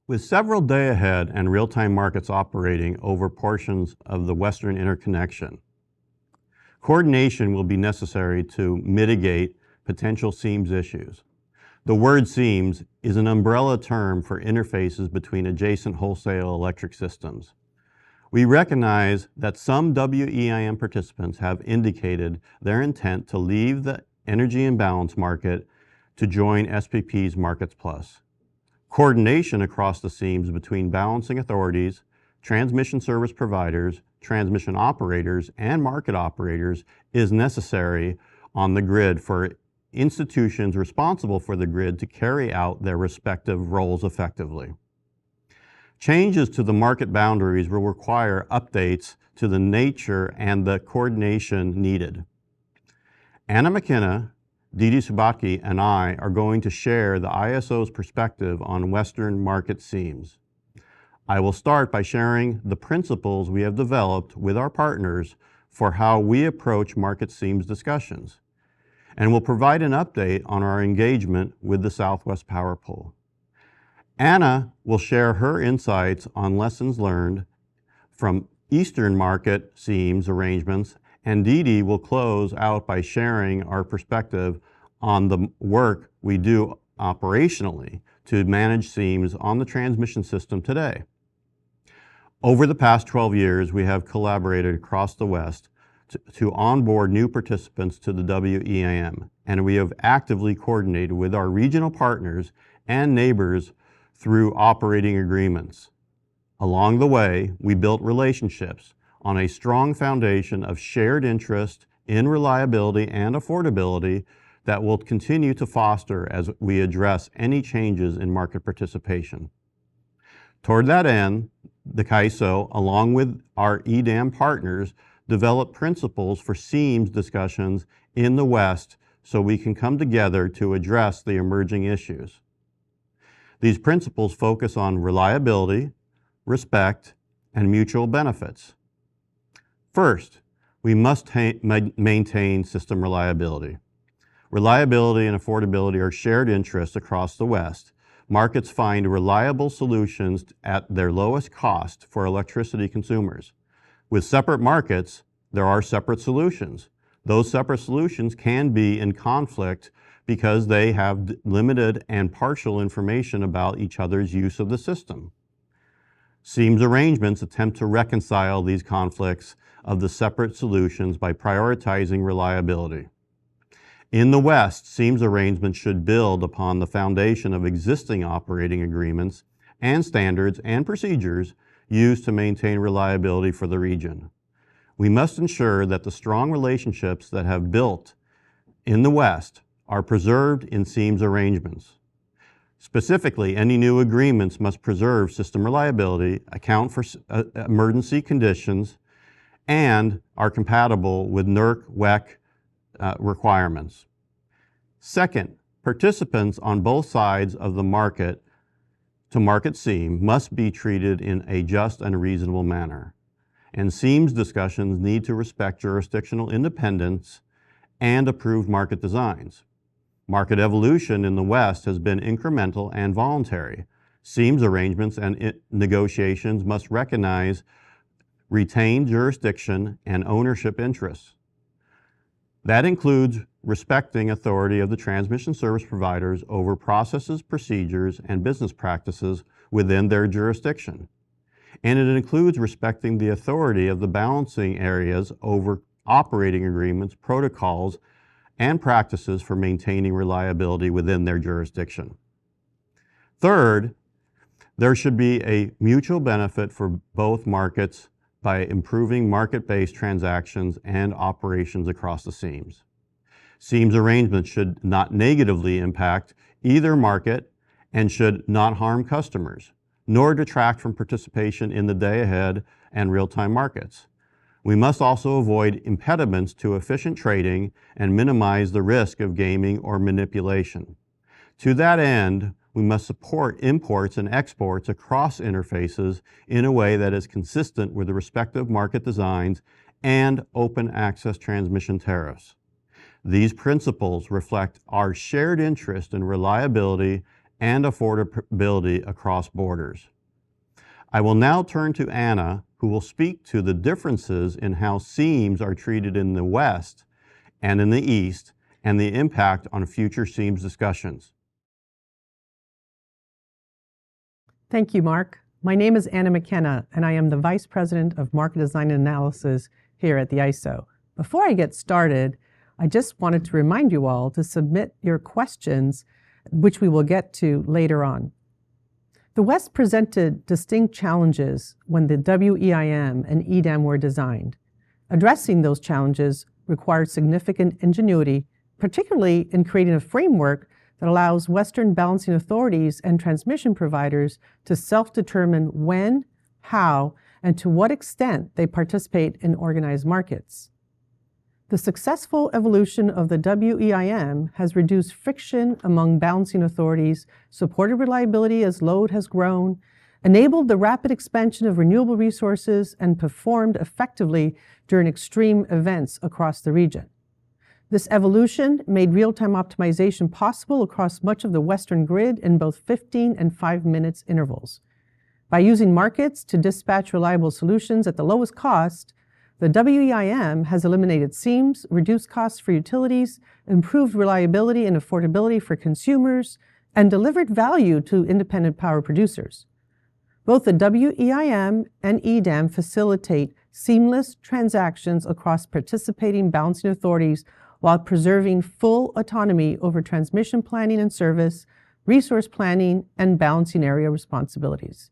With several day-ahead and real-time markets operating over portions of the Western interconnection, Coordination will be necessary to mitigate potential seams issues. The word seams is an umbrella term for interfaces between adjacent wholesale electric systems. We recognize that some WEIM participants have indicated their intent to leave the energy imbalance market to join SPP's Markets Plus. Coordination across the seams between balancing authorities, transmission service providers, transmission operators, and market operators is necessary on the grid for institutions responsible for the grid to carry out their respective roles effectively. Changes to the market boundaries will require updates to the nature and the coordination needed. Anna McKenna, Dede Subakti, and I are going to share the ISO's perspective on Western market seams. I will start by sharing the principles we have developed with our partners for how we approach market seams discussions, and will provide an update on our engagement with the Southwest Power Pool. Anna will share her insights on lessons learned from Eastern market seams arrangements, and Dede will close out by sharing our perspective on the work we do operationally to manage seams on the transmission system today. Over the past 12 years, we have collaborated across the West to onboard new participants to the WEIM, and we have actively coordinated with our regional partners and neighbors through operating agreements. Along the way, we built relationships on a strong foundation of shared interest in reliability and affordability that will continue to foster as we address any changes in market participation. Toward that end, the CAISO, along with our EDAM partners, develop principles for seams discussions in the West so we can come together to address the emerging issues. These principles focus on reliability, respect, and mutual benefits. First, we must maintain system reliability. Reliability and affordability are shared interests across the West. Markets find reliable solutions at their lowest cost for electricity consumers. With separate markets, there are separate solutions. Those separate solutions can be in conflict because they have limited and partial information about each other's use of the system. Seams arrangements attempt to reconcile these conflicts of the separate solutions by prioritizing reliability. In the West, seams arrangements should build upon the foundation of existing operating agreements and standards and procedures used to maintain reliability for the region. We must ensure that the strong relationships that have built in the West are preserved in seams arrangements. Specifically, any new agreements must preserve system reliability, account for emergency conditions, and are compatible with NERC WEC requirements. Second, participants on both sides of the market to market seam must be treated in a just and reasonable manner. And seams discussions need to respect jurisdictional independence and approved market designs. Market evolution in the West has been incremental and voluntary. Seams arrangements and negotiations must recognize retained jurisdiction and ownership interests. That includes respecting authority of the transmission service providers over processes, procedures, and business practices within their jurisdiction. And it includes respecting the authority of the balancing areas over operating agreements, protocols, and practices for maintaining reliability within their jurisdiction. Third, there should be a mutual benefit for both markets by improving market-based transactions and operations across the seams. Seams arrangements should not negatively impact either market and should not harm customers, nor detract from participation in the day-ahead and real-time markets. We must also avoid impediments to efficient trading and minimize the risk of gaming or manipulation. To that end, we must support imports and exports across interfaces in a way that is consistent with the respective market designs and open access transmission tariffs. These principles reflect our shared interest in reliability and affordability across borders. I will now turn to Anna, who who will speak to the differences in how seams are treated in the West and in the East, and the impact on future seams discussions. Thank you, Mark. My name is Anna McKenna, and I am the Vice President of Market Design and Analysis here at the ISO. Before I get started, I just wanted to remind you all to submit your questions, which we will get to later on. The West presented distinct challenges when the WEIM and EDAM were designed. Addressing those challenges required significant ingenuity, particularly in creating a framework that allows Western balancing authorities and transmission providers to self-determine when, how, and to what extent they participate in organized markets. The successful evolution of the WEIM has reduced friction among balancing authorities, supported reliability as load has grown, enabled the rapid expansion of renewable resources, and performed effectively during extreme events across the region. This evolution made real-time optimization possible across much of the Western grid in both 15 and 5 minutes intervals. By using markets to dispatch reliable solutions at the lowest cost, the WEIM has eliminated seams, reduced costs for utilities, improved reliability and affordability for consumers, and delivered value to independent power producers. Both the WEIM and EDAM facilitate seamless transactions across participating balancing authorities while preserving full autonomy over transmission planning and service, resource planning, and balancing area responsibilities.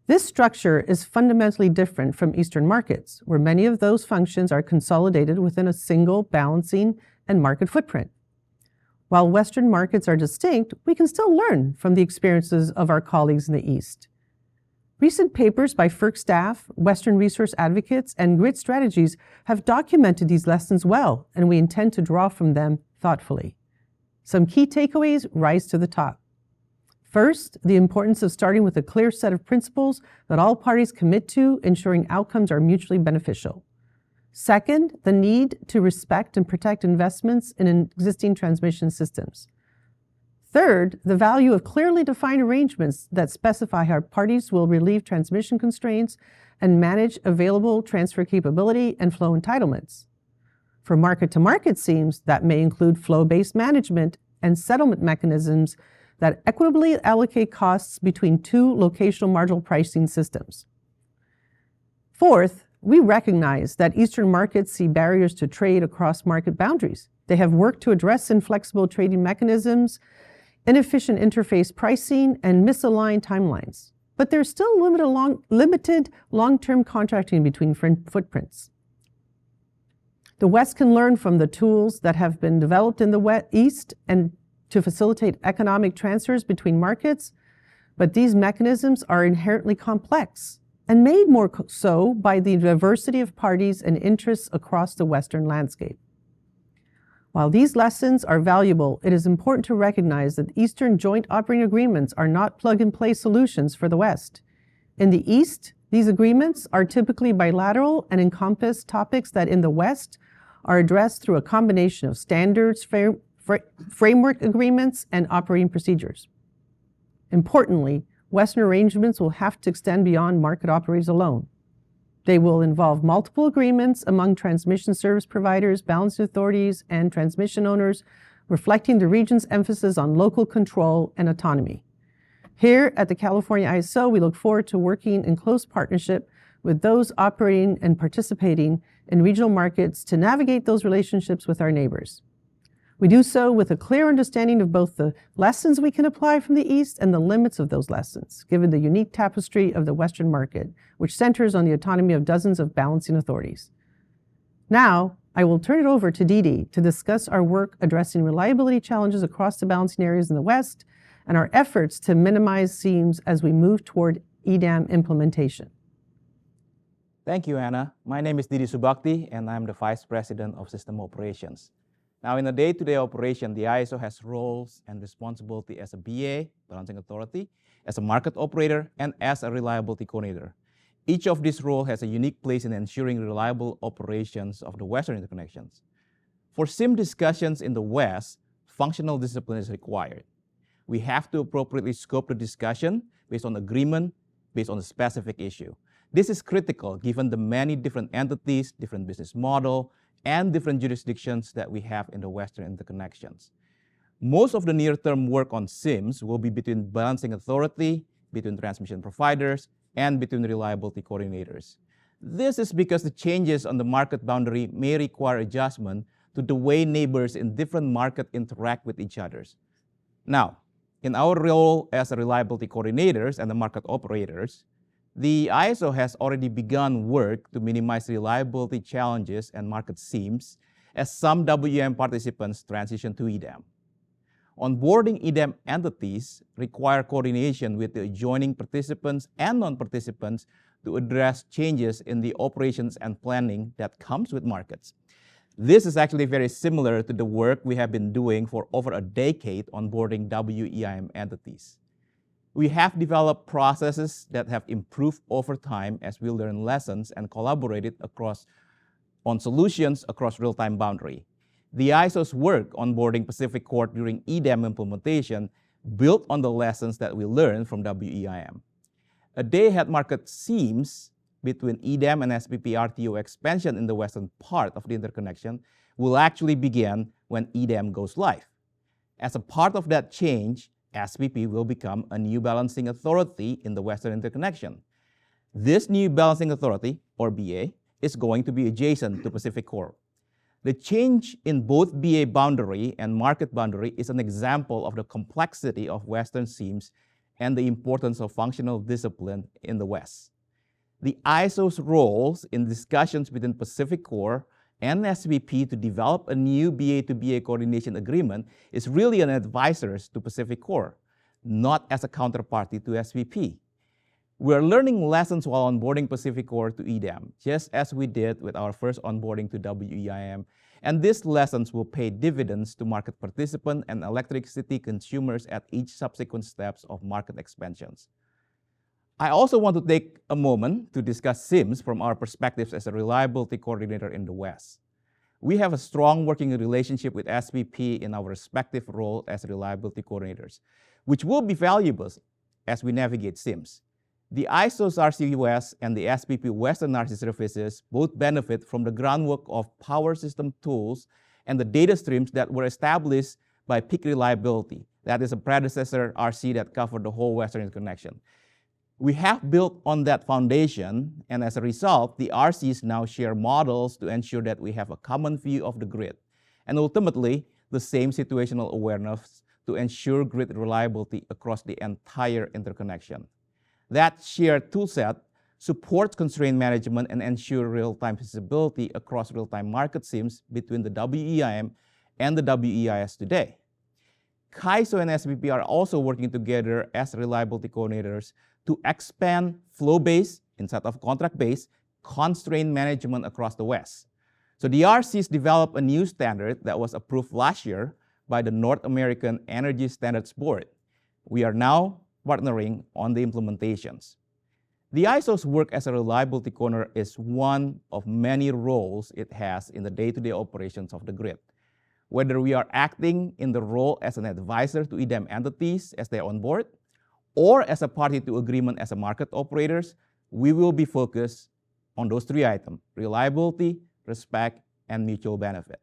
This structure is fundamentally different from Eastern markets, where many of those functions are consolidated within a single balancing and market footprint. While Western markets are distinct, we can still learn from the experiences of our colleagues in the East. Recent papers by FERC staff, Western resource advocates, and grid strategies have documented these lessons well, and we intend to draw from them thoughtfully. Some key takeaways rise to the top. First, the importance of starting with a clear set of principles that all parties commit to, ensuring outcomes are mutually beneficial. Second, the need to respect and protect investments in existing transmission systems. Third, the value of clearly defined arrangements that specify how parties will relieve transmission constraints and manage available transfer capability and flow entitlements. For market-to-market seams, that may include flow-based management and settlement mechanisms that equitably allocate costs between two locational marginal pricing systems. Fourth, we recognize that Eastern markets see barriers to trade across market boundaries. They have worked to address inflexible trading mechanisms, inefficient interface pricing, and misaligned timelines. But there's still limited long-term contracting between footprints. The West can learn from the tools that have been developed in the East and to facilitate economic transfers between markets, but these mechanisms are inherently complex and made more so by the diversity of parties and interests across the Western landscape. While these lessons are valuable, it is important to recognize that Eastern joint operating agreements are not plug-and-play solutions for the West. In the East, these agreements are typically bilateral and encompass topics that in the West are addressed through a combination of standards, framework agreements, and operating procedures. Importantly, Western arrangements will have to extend beyond market operators alone. They will involve multiple agreements among transmission service providers, balancing authorities, and transmission owners, reflecting the region's emphasis on local control and autonomy. Here at the California ISO, we look forward to working in close partnership with those operating and participating in regional markets to navigate those relationships with our neighbors. We do so with a clear understanding of both the lessons we can apply from the East and the limits of those lessons, given the unique tapestry of the Western market, which centers on the autonomy of dozens of balancing authorities. Now, I will turn it over to Dede to discuss our work addressing reliability challenges across the balancing areas in the West and our efforts to minimize seams as we move toward EDAM implementation. Thank you, Anna. My name is Dede Subakti, and I'm the Vice President of System Operations. Now, in a day-to-day operation, the ISO has roles and responsibility as a BA, balancing authority, as a market operator, and as a reliability coordinator. Each of these roles has a unique place in ensuring reliable operations of the Western interconnections. For SIM discussions in the West, functional discipline is required. We have to appropriately scope the discussion based on agreement, based on the specific issue. This is critical given the many different entities, different business model, and different jurisdictions that we have in the Western interconnections. Most of the near-term work on SIMs will be between balancing authority, between transmission providers, and between reliability coordinators. This is because the changes on the market boundary may require adjustment to the way neighbors in different markets interact with each other. Now, in our role as reliability coordinators and the market operators, the ISO has already begun work to minimize reliability challenges and market seams as some WEIM participants transition to EDAM. Onboarding EDAM entities require coordination with the adjoining participants and non-participants to address changes in the operations and planning that comes with markets. This is actually very similar to the work we have been doing for over a decade onboarding WEIM entities. We have developed processes that have improved over time as we learn lessons and collaborated on solutions across real-time boundary. The ISO's work onboarding Pacific Court during EDAM implementation built on the lessons that we learned from WEIM. A day-ahead market seams between EDAM and SPP RTO expansion in the western part of the interconnection will actually begin when EDAM goes live. As a part of that change, SPP will become a new balancing authority in the western interconnection. This new balancing authority, or BA, is going to be adjacent to Pacific Core. The change in both BA boundary and market boundary is an example of the complexity of western seams and the importance of functional discipline in the West. The ISO's roles in discussions between Pacific Core and SPP to develop a new BA to BA coordination agreement is really an advisor to Pacific Core, not as a counterparty to SPP. We're learning lessons while onboarding Pacific Core to EDAM, just as we did with our first onboarding to WEIM, and these lessons will pay dividends to market participants and electricity consumers at each subsequent steps of market expansions. I also want to take a moment to discuss SIMs from our perspectives as a reliability coordinator in the West. We have a strong working relationship with SPP in our respective roles as reliability coordinators, which will be valuable as we navigate SIMs. The ISO's RC West and the SPP Western RC services both benefit from the groundwork of power system tools and the data streams that were established by Peak Reliability. That is a predecessor RC that covered the whole Western interconnection. We have built on that foundation, and as a result, the RCs now share models to ensure that we have a common view of the grid, and ultimately, the same situational awareness to ensure grid reliability across the entire interconnection. That shared toolset supports constraint management and ensure real-time visibility across real-time market seams between the WEIM and the WEIS today. CAISO and SPP are also working together as reliability coordinators to expand flow-based instead of contract-based constraint management across the West. So the RCs developed a new standard that was approved last year by the North American Energy Standards Board. We are now partnering on the implementations. The ISO's work as a reliability coordinator is one of many roles it has in the day-to-day operations of the grid. Whether we are acting in the role as an advisor to EDAM entities as they are on board, or as a party to agreement as a market operators, we will be focused on those three items: reliability, respect, and mutual benefit.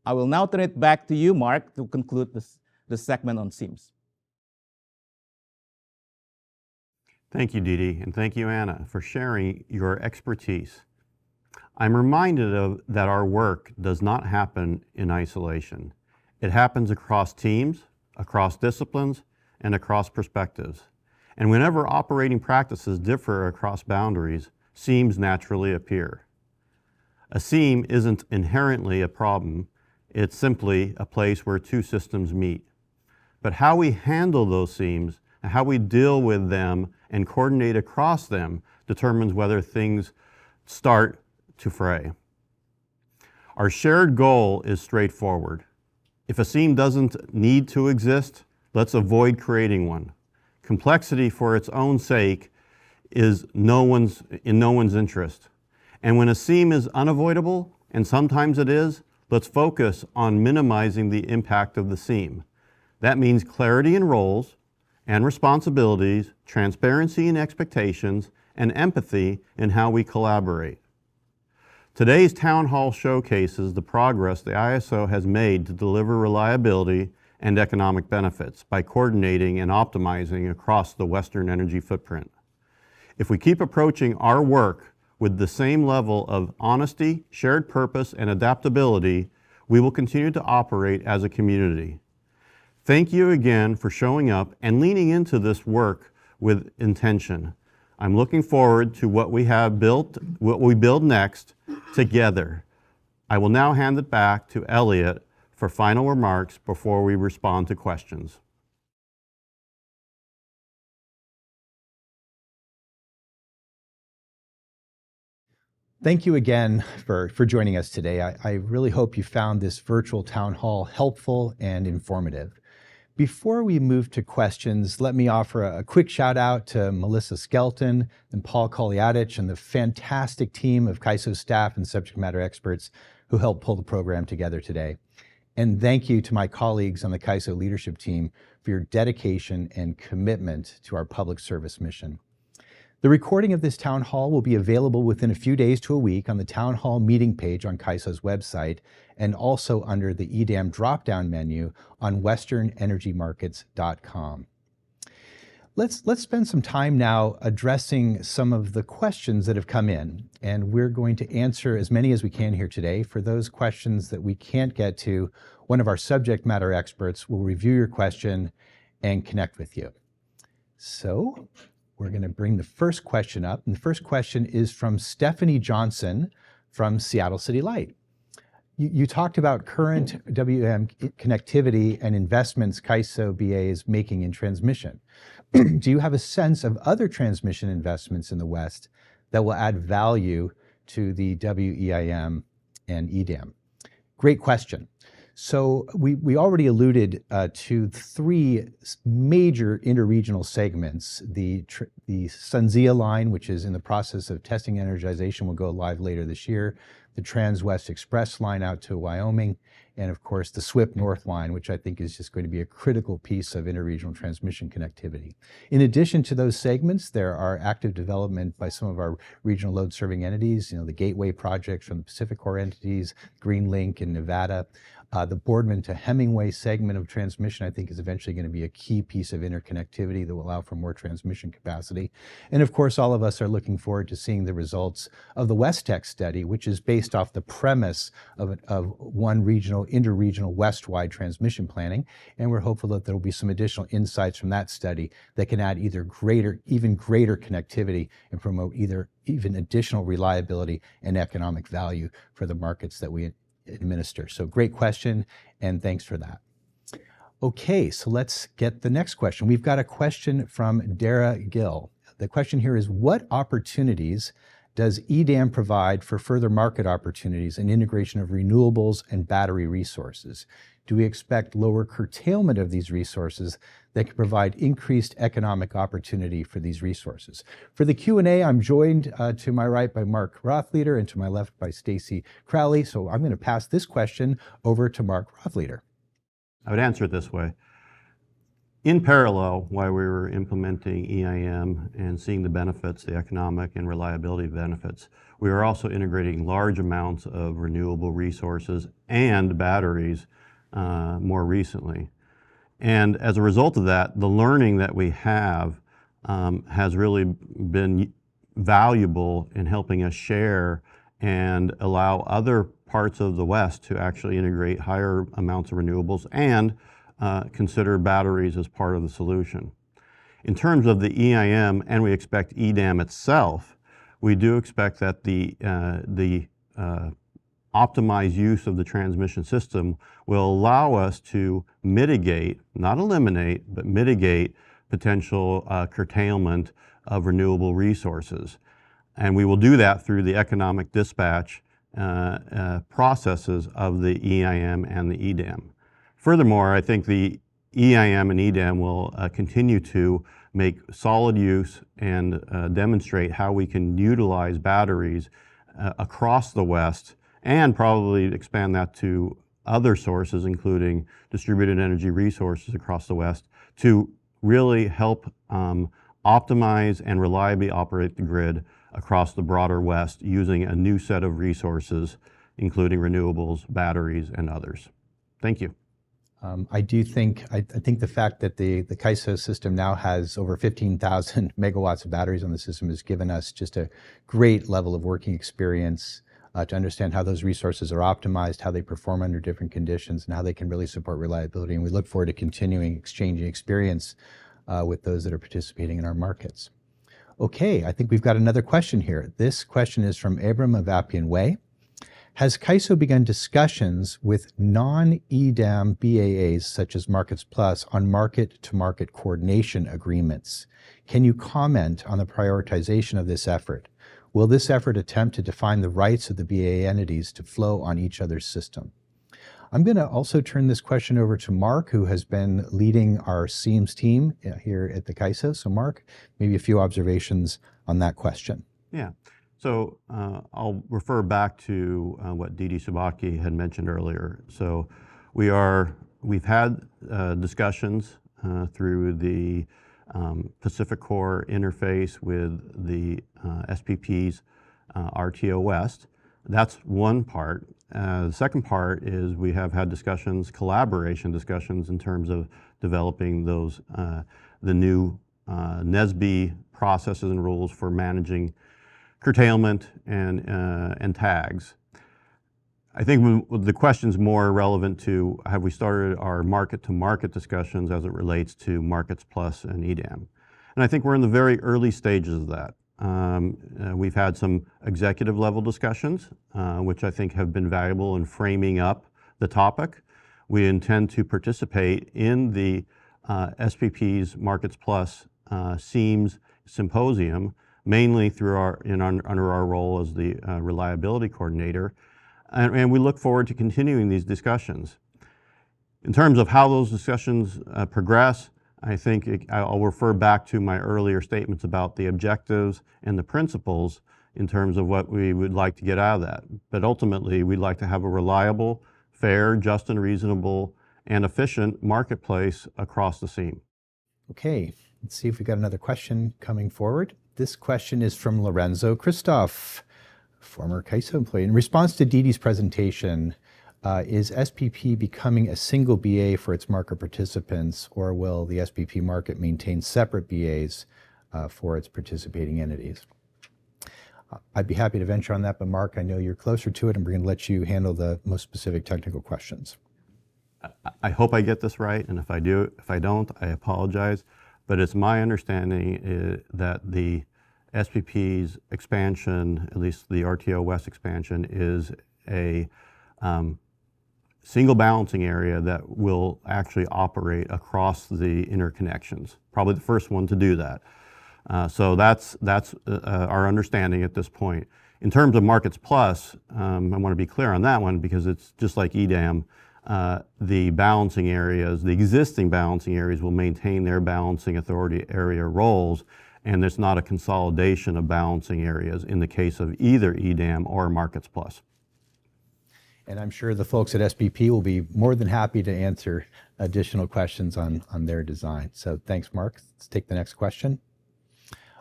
I will now turn it back to you, Mark, to conclude the segment on SIMs. Thank you, Dede, and thank you, Anna, for sharing your expertise. I'm reminded that our work does not happen in isolation. It happens across teams, across disciplines, and across perspectives. And whenever operating practices differ across boundaries, seams naturally appear. A seam isn't inherently a problem, it's simply a place where two systems meet. But how we handle those seams and how we deal with them and coordinate across them determines whether things start to fray. Our shared goal is straightforward. If a seam doesn't need to exist, let's avoid creating one. Complexity for its own sake is in no one's interest. And when a seam is unavoidable, and sometimes it is, let's focus on minimizing the impact of the seam. That means clarity in roles and responsibilities, transparency in expectations, and empathy in how we collaborate. Today's town hall showcases the progress the ISO has made to deliver reliability and economic benefits by coordinating and optimizing across the Western energy footprint. If we keep approaching our work with the same level of honesty, shared purpose, and adaptability, we will continue to operate as a community. Thank you again for showing up and leaning into this work with intention. I'm looking forward to what we build next together. I will now hand it back to Elliot for final remarks before we respond to questions. Thank you again for joining us today. I really hope you found this virtual town hall helpful and informative. Before we move to questions, let me offer a quick shout out to Melissa Skelton and Paul Koliadich and the fantastic team of CAISO staff and subject matter experts who helped pull the program together today. And thank you to my colleagues on the CAISO leadership team for your dedication and commitment to our public service mission. The recording of this town hall will be available within a few days to a week on the town hall meeting page on CAISO's website and also under the EDAM drop-down menu on westernenergymarkets.com. Let's spend some time now addressing some of the questions that have come in, and we're going to answer as many as we can here today. For those questions that we can't get to, one of our subject matter experts will review your question and connect with you. So we're going to bring the first question up, and the first question is from Stephanie Johnson from Seattle City Light. You talked about current WEIM connectivity and investments CAISO BA is making in transmission. Do you have a sense of other transmission investments in the West that will add value to the WEIM and EDAM? Great question. So we already alluded to three major interregional segments. The Sunzia line, which is in the process of testing energization, will go live later this year. The Trans-West Express line out to Wyoming, and of course the SWIP North line, which I think is just going to be a critical piece of interregional transmission connectivity. In addition to those segments, there are active development by some of our regional load serving entities, the Gateway projects from the Pacific Core entities, Green Link in Nevada. The Boardman to Hemingway segment of transmission, I think, is eventually going to be a key piece of interconnectivity that will allow for more transmission capacity. And of course, all of us are looking forward to seeing the results of the WestTech study, which is based off the premise of one regional, interregional, west-wide transmission planning. And we're hopeful that there will be some additional insights from that study that can add even greater connectivity and promote even additional reliability and economic value for the markets that we administer. So great question, and thanks for that. Okay, so let's get the next question. We've got a question from Dara Gill. The question here is, what opportunities does EDAM provide for further market opportunities and integration of renewables and battery resources? Do we expect lower curtailment of these resources that can provide increased economic opportunity for these resources? For the Q&A, I'm joined to my right by Mark Rothleder and to my left by Stacey Crowley. So I'm going to pass this question over to Mark Rothleder. I would answer it this way. In parallel, while we were implementing EIM and seeing the benefits, the economic and reliability benefits, we were also integrating large amounts of renewable resources and batteries more recently. And as a result of that, the learning that we have has really been valuable in helping us share and allow other parts of the West to actually integrate higher amounts of renewables and consider batteries as part of the solution. In terms of the EIM, and we expect EDAM itself, we do expect that the optimized use of the transmission system will allow us to mitigate, not eliminate, but mitigate potential curtailment of renewable resources. And we will do that through the economic dispatch processes of the EIM and the EDAM. Furthermore, I think the EIM and EDAM will continue to make solid use and demonstrate how we can utilize batteries across the West and probably expand that to other sources, including distributed energy resources across the West, to really help optimize and reliably operate the grid across the broader West using a new set of resources, including renewables, batteries, and others. Thank you. I think the fact that the CAISO system now has over 15,000 megawatts of batteries on the system has given us just a great level of working experience to understand how those resources are optimized, how they perform under different conditions, and how they can really support reliability. And we look forward to continuing exchanging experience with those that are participating in our markets. Okay, I think we've got another question here. This question is from Abram of Appian Way. Has CAISO begun discussions with non-EDAM BAAs such as Markets Plus on market-to-market coordination agreements? Can you comment on the prioritization of this effort? Will this effort attempt to define the rights of the BAA entities to flow on each other's system? I'm going to also turn this question over to Mark, who has been leading our SEAMS team here at the CAISO. So Mark, maybe a few observations on that question. Yeah. So I'll refer back to what Dede Subakti had mentioned earlier. So we've had discussions through the Pacific Core interface with the SPP's RTO West. That's one part. The second part is we have had discussions, collaboration discussions in terms of developing those the new NESB processes and rules for managing curtailment and tags. I think the question's more relevant to have we started our market-to-market discussions as it relates to Markets Plus and EDAM. And I think we're in the very early stages of that. We've had some executive level discussions, which I think have been valuable in framing up the topic. We intend to participate in the SPP's Markets Plus SEAMS Symposium, mainly through under our role as the reliability coordinator. And we look forward to continuing these discussions. In terms of how those discussions progress, I think I'll refer back to my earlier statements about the objectives and the principles in terms of what we would like to get out of that. But ultimately, we'd like to have a reliable, fair, just and reasonable, and efficient marketplace across the seam. Okay, let's see if we got another question coming forward. This question is from Lorenzo Christoph, former CAISO employee. In response to Dede's presentation, is SPP becoming a single BA for its market participants, or will the SPP market maintain separate BAs for its participating entities? I'd be happy to venture on that, but Mark, I know you're closer to it, and we're going to let you handle the most specific technical questions. I hope I get this right, and if I don't, I apologize. But it's my understanding that the SPP's expansion, at least the RTO West expansion, is a single balancing area that will actually operate across the interconnections. Probably the first one to do that. So that's our understanding at this point. In terms of Markets Plus, I want to be clear on that one because it's just like EDAM. The balancing areas, the existing balancing areas will maintain their balancing authority area roles, and there's not a consolidation of balancing areas in the case of either EDAM or Markets Plus. And I'm sure the folks at SPP will be more than happy to answer additional questions on their design. So thanks, Mark. Let's take the next question.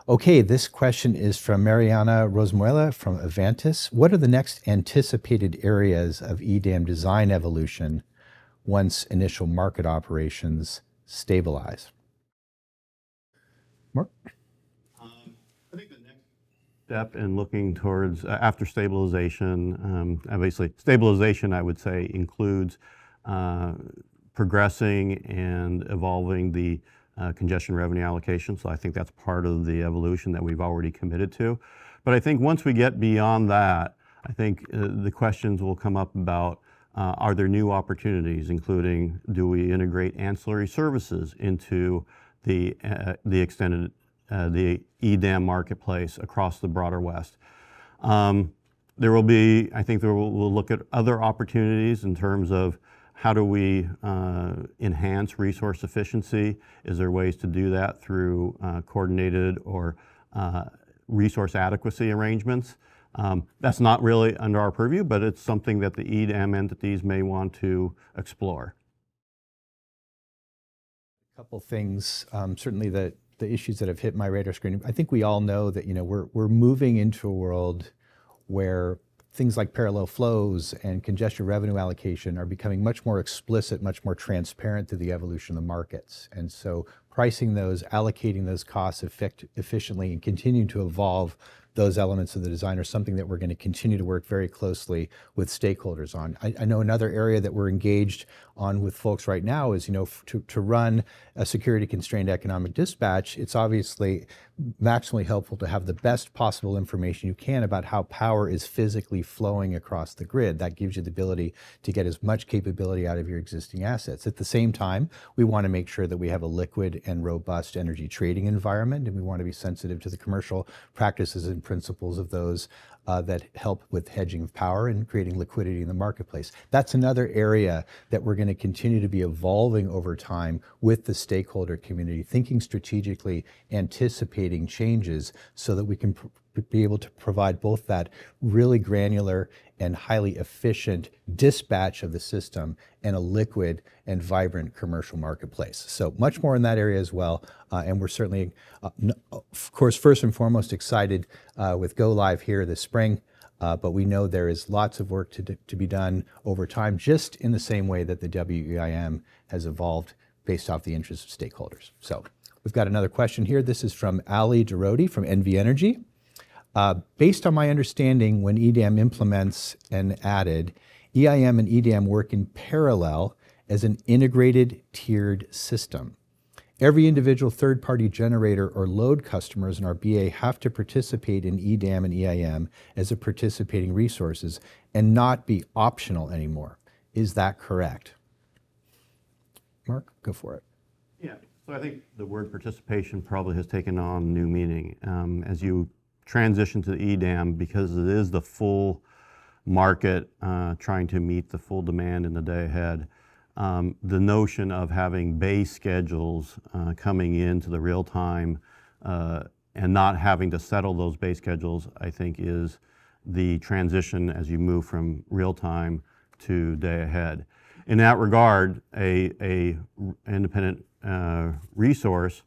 Okay, this question is from Mariana Rosmuela from Avantis. What are the next anticipated areas of EDAM design evolution once initial market operations stabilize? Mark? I think the next step in looking towards, after stabilization, obviously stabilization, I would say, includes progressing and evolving the congestion revenue allocation. So I think that's part of the evolution that we've already committed to. But I think once we get beyond that, I think the questions will come up about are there new opportunities, including do we integrate ancillary services into the extended, the EDAM marketplace across the broader West. There will be, I think we'll look at other opportunities in terms of how do we enhance resource efficiency? Is there ways to do that through coordinated or resource adequacy arrangements? That's not really under our purview, but it's something that the EDAM entities may want to explore. A couple things, certainly that the issues that have hit my radar screen, I think we all know that, we're moving into a world where things like parallel flows and congestion revenue allocation are becoming much more explicit, much more transparent through the evolution of the markets. And so pricing those, allocating those costs efficiently, and continuing to evolve those elements of the design are something that we're going to continue to work very closely with stakeholders on. I know another area that we're engaged on with folks right now is, to run a security constrained economic dispatch, it's obviously maximally helpful to have the best possible information you can about how power is physically flowing across the grid. That gives you the ability to get as much capability out of your existing assets. At the same time, we want to make sure that we have a liquid and robust energy trading environment, and we want to be sensitive to the commercial practices and principles of those that help with hedging of power and creating liquidity in the marketplace. That's another area that we're going to continue to be evolving over time with the stakeholder community, thinking strategically, anticipating changes so that we can be able to provide both that really granular and highly efficient dispatch of the system and a liquid and vibrant commercial marketplace. So much more in that area as well. And we're certainly, of course, first and foremost excited with Go Live here this spring. But we know there is lots of work to be done over time, just in the same way that the WEIM has evolved based off the interests of stakeholders. So we've got another question here. This is from Ali Durodi from NV Energy. Based on my understanding, when EDAM implements and added, EIM and EDAM work in parallel as an integrated tiered system. Every individual third-party generator or load customers in our BA have to participate in EDAM and EIM as a participating resources and not be optional anymore. Is that correct? Mark, go for it. Yeah, so I think the word participation probably has taken on new meaning. As you transition to the EDAM, because it is the full market trying to meet the full demand in the day ahead, the notion of having base schedules coming into the real time and not having to settle those base schedules, I think, is the transition as you move from real time to day ahead. In that regard, a independent resource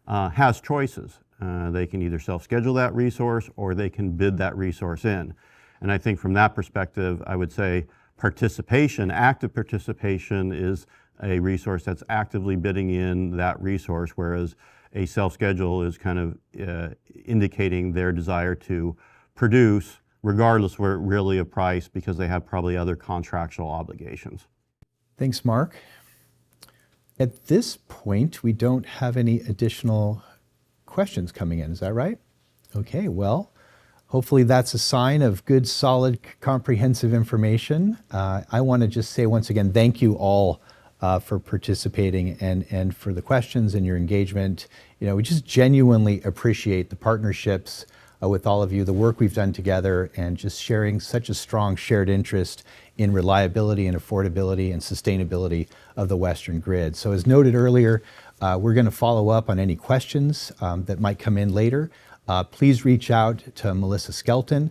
has choices. They can either self-schedule that resource or they can bid that resource in. And I think from that perspective, I would say participation, active participation, is a resource that's actively bidding in that resource, whereas a self-schedule is kind of indicating their desire to produce regardless really of price, because they have probably other contractual obligations. Thanks, Mark. At this point, we don't have any additional questions coming in. Is that right? Okay, well, hopefully that's a sign of good, solid, comprehensive information. I want to just say once again, thank you all for participating and for the questions and your engagement. We just genuinely appreciate the partnerships with all of you, the work we've done together, and just sharing such a strong shared interest in reliability and affordability and sustainability of the Western grid. So as noted earlier, we're going to follow up on any questions that might come in later. Please reach out to Melissa Skelton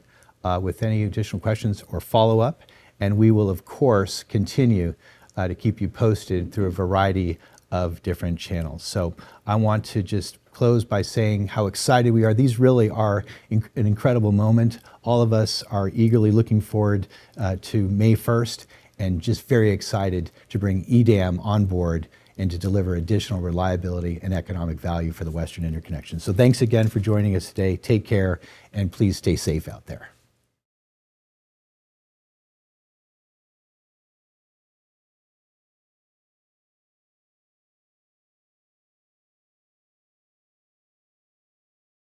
with any additional questions or follow-up, and we will, of course, continue to keep you posted through a variety of different channels. So I want to just close by saying how excited we are. These really are an incredible moment. All of us are eagerly looking forward to May 1st, and just very excited to bring EDAM on board and to deliver additional reliability and economic value for the Western interconnection. So thanks again for joining us today. Take care, and please stay safe out there.